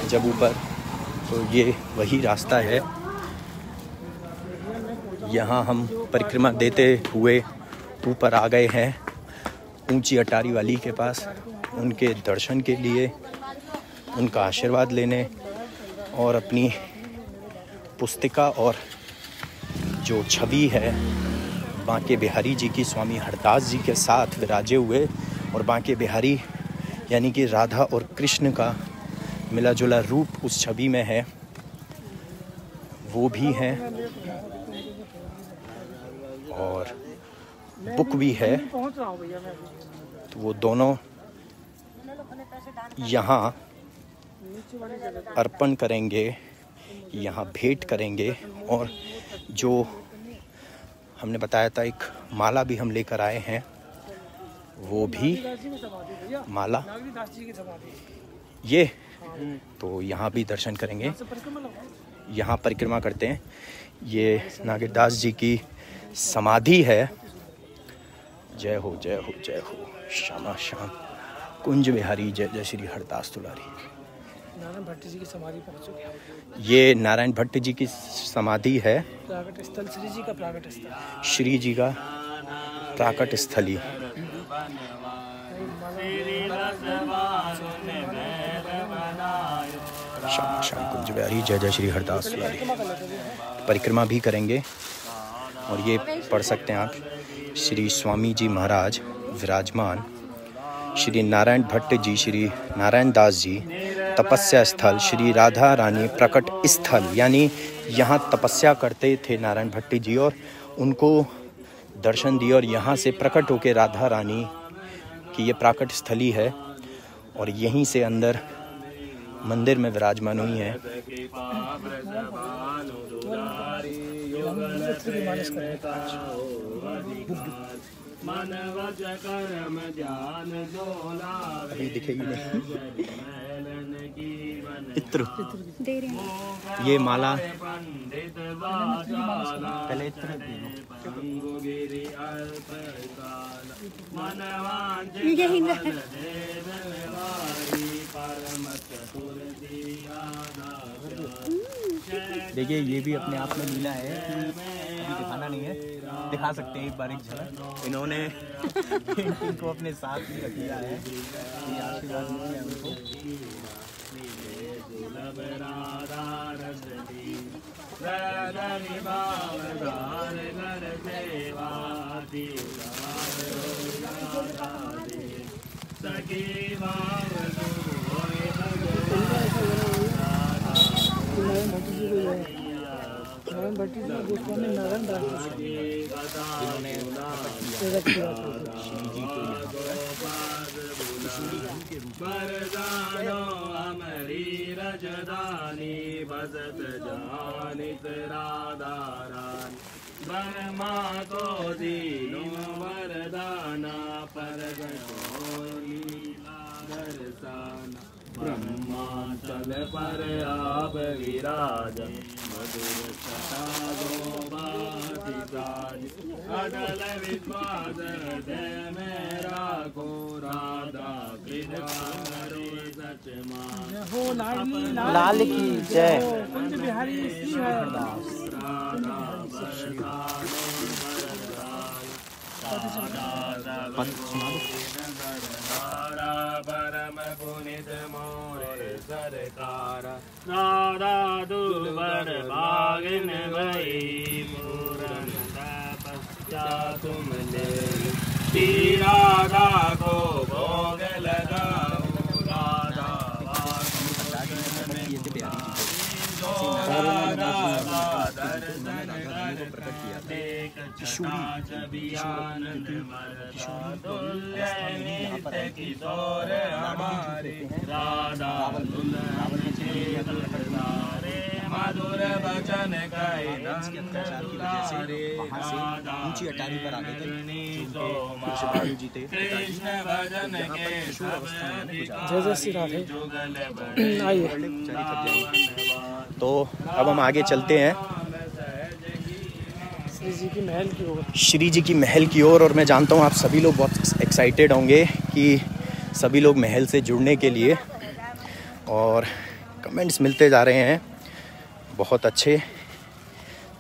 जब ऊपर, तो ये वही रास्ता है। यहाँ हम परिक्रमा देते हुए ऊपर आ गए हैं ऊंची अटारी वाली के पास, उनके दर्शन के लिए, उनका आशीर्वाद लेने, और अपनी पुस्तिका और जो छवि है बांके बिहारी जी की स्वामी हरदास जी के साथ विराजे हुए, और बांके बिहारी यानी कि राधा और कृष्ण का मिला जुला रूप उस छवि में है, वो भी है। और बुक भी है। तो वो दोनों यहाँ अर्पण करेंगे, यहाँ भेंट करेंगे। और जो हमने बताया था एक माला भी हम लेकर आए हैं, वो भी माला ये, तो यहाँ भी दर्शन करेंगे। यहाँ परिक्रमा करते हैं। ये नागेरदास जी की समाधि है। जय हो जय हो जय हो श्यामा श्याम कुंज बिहारी जय जय श्री हरदास दुलारी। नारायण भट्ट जी की समाधि पहुंच चुके हैं। ये नारायण भट्ट जी की समाधि है। प्राकट स्थल श्री जी का प्राकट स्थल, श्री जी का प्राकट स्थली। श्यामा श्याम कुंज बिहारी जय जय श्री हरदास दुलारी। परिक्रमा भी करेंगे। और ये पढ़ सकते हैं आप, श्री स्वामी जी महाराज विराजमान, श्री नारायण भट्ट जी, श्री नारायण दास जी, तपस्या स्थल श्री राधा रानी प्रकट स्थल, यानी यहाँ तपस्या करते थे नारायण भट्ट जी और उनको दर्शन दिए, और यहाँ से प्रकट होकर राधा रानी की ये प्राकट स्थली है, और यहीं से अंदर मंदिर में विराजमान हुई हैं। अभी दिखेगी नहीं। इत्र दे रहे हैं। ये माला पहले इत्र यही देखिए, ये भी अपने आप में लीला है कि अभी दिखाना नहीं है। दिखा सकते हैं एक बार एक झलक। इन्होंने पेंटिंग को अपने साथ ही रख लिया है, ये आशीर्वाद मिले हैं उनको। भट्टी गोस्वामी नारायण दास इन्होंने अमरी रजदानी बसत जानित राधारान ब्रह्मा को दीनो वरदाना पर दर्शाना ब्रह्माचल पर आप विराज मधुर छटा गोबातिराज अटल विश्वास हृदय में राखो राधा कृपा करो सच मान हो लाडली लाल की जय। कुंज बिहारी श्री हरदास। परम पुनित मोरे सरकार राधा दुर्बर भागिन भई पूरन तपस्या तुम ले श्री राधा को भोग लगाओ राधा किशोर हमारे राधा मधुर वचन कहे ऊंची अटारी पर आ गए थे जीते कृष्ण भजन के जय जय श्री राधे। आइए तो अब हम आगे चलते हैं श्री जी की महल की ओर। श्री जी की महल की ओर। और मैं जानता हूँ आप सभी लोग बहुत एक्साइटेड होंगे कि सभी लोग महल से जुड़ने के लिए, और कमेंट्स मिलते जा रहे हैं बहुत अच्छे।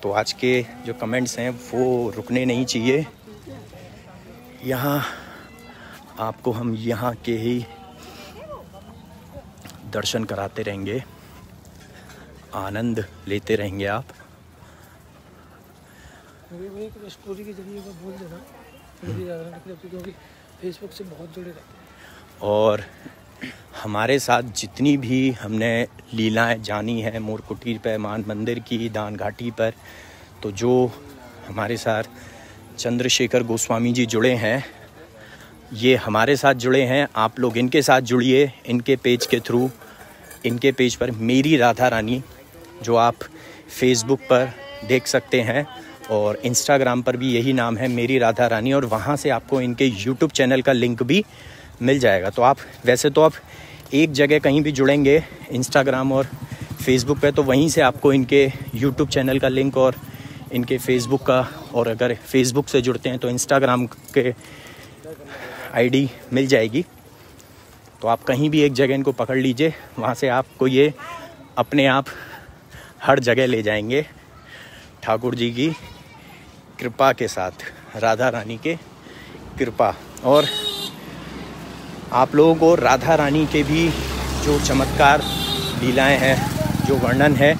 तो आज के जो कमेंट्स हैं वो रुकने नहीं चाहिए। यहाँ आपको हम यहाँ के ही दर्शन कराते रहेंगे, आनंद लेते रहेंगे आप। एक स्टोरी के जरिए को बोल देना क्योंकि फेसबुक से बहुत जुड़े रहते हैं। और हमारे साथ जितनी भी हमने लीलाएं जानी है मोर कुटीर पे, मान मंदिर की, दान घाटी पर, तो जो हमारे साथ चंद्रशेखर गोस्वामी जी जुड़े हैं, ये हमारे साथ जुड़े हैं। आप लोग इनके साथ जुड़िए, इनके पेज के थ्रू, इनके पेज पर मेरी राधा रानी जो आप फेसबुक पर देख सकते हैं, और इंस्टाग्राम पर भी यही नाम है मेरी राधा रानी, और वहाँ से आपको इनके यूट्यूब चैनल का लिंक भी मिल जाएगा। तो आप वैसे तो आप एक जगह कहीं भी जुड़ेंगे इंस्टाग्राम और फेसबुक पे, तो वहीं से आपको इनके यूट्यूब चैनल का लिंक और इनके फेसबुक का, और अगर फेसबुक से जुड़ते हैं तो इंस्टाग्राम के आईडी मिल जाएगी। तो आप कहीं भी एक जगह इनको पकड़ लीजिए, वहाँ से आपको ये अपने आप हर जगह ले जाएंगे ठाकुर जी की कृपा के साथ, राधा रानी के कृपा। और आप लोगों को राधा रानी के भी जो चमत्कार लीलाएं हैं, जो वर्णन है,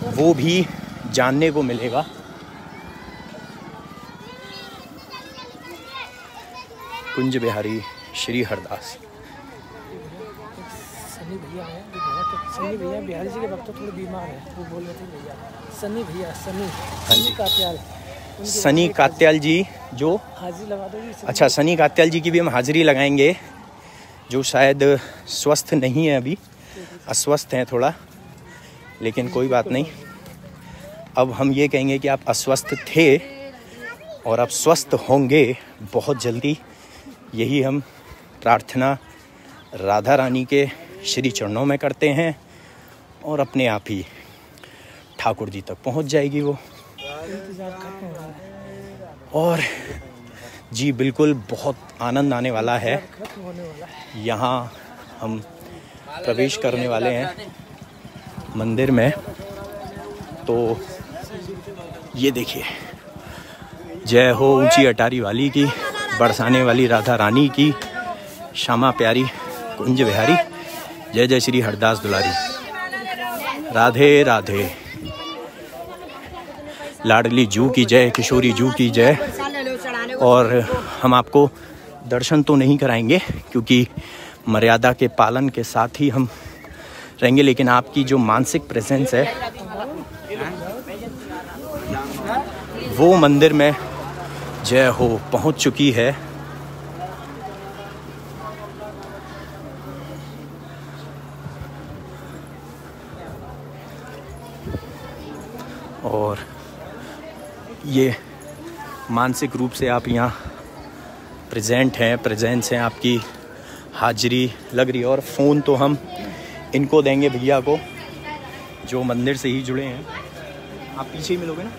वो भी जानने को मिलेगा। कुंज बिहारी श्री हरदास। सनी भैया हैं जो बहुत, सनी भैया बिहारी जी के भक्त थोड़े बीमार हैं, वो बोल रहे थे भैया सनी भैया, सनी कात्याल, सनी कात्याल जी जो हाजिरी लगा दोगी। अच्छा, सनी कात्याल जी की भी हम हाजिरी लगाएंगे, जो शायद स्वस्थ नहीं है, अभी अस्वस्थ हैं थोड़ा, लेकिन कोई बात नहीं। अब हम ये कहेंगे कि आप अस्वस्थ थे और अब स्वस्थ होंगे बहुत जल्दी, यही हम प्रार्थना राधा रानी के श्री चरणों में करते हैं, और अपने आप ही ठाकुर जी तक पहुंच जाएगी वो। और जी बिल्कुल बहुत आनंद आने वाला है। यहाँ हम प्रवेश करने वाले हैं मंदिर में, तो ये देखिए जय हो ऊंची अटारी वाली की, बरसाने वाली राधा रानी की, श्यामा प्यारी कुंज बिहारी, जय जय श्री हरदास दुलारी, राधे राधे। लाडली जू की जय, किशोरी जू की जय। और हम आपको दर्शन तो नहीं कराएंगे क्योंकि मर्यादा के पालन के साथ ही हम रहेंगे, लेकिन आपकी जो मानसिक प्रेजेंस है वो मंदिर में जय हो पहुंच चुकी है। और ये मानसिक रूप से आप यहाँ प्रेजेंट हैं, प्रेजेंस हैं, आपकी हाजिरी लग रही है। और फ़ोन तो हम इनको देंगे भैया को जो मंदिर से ही जुड़े हैं। आप पीछे ही मिलोगे ना।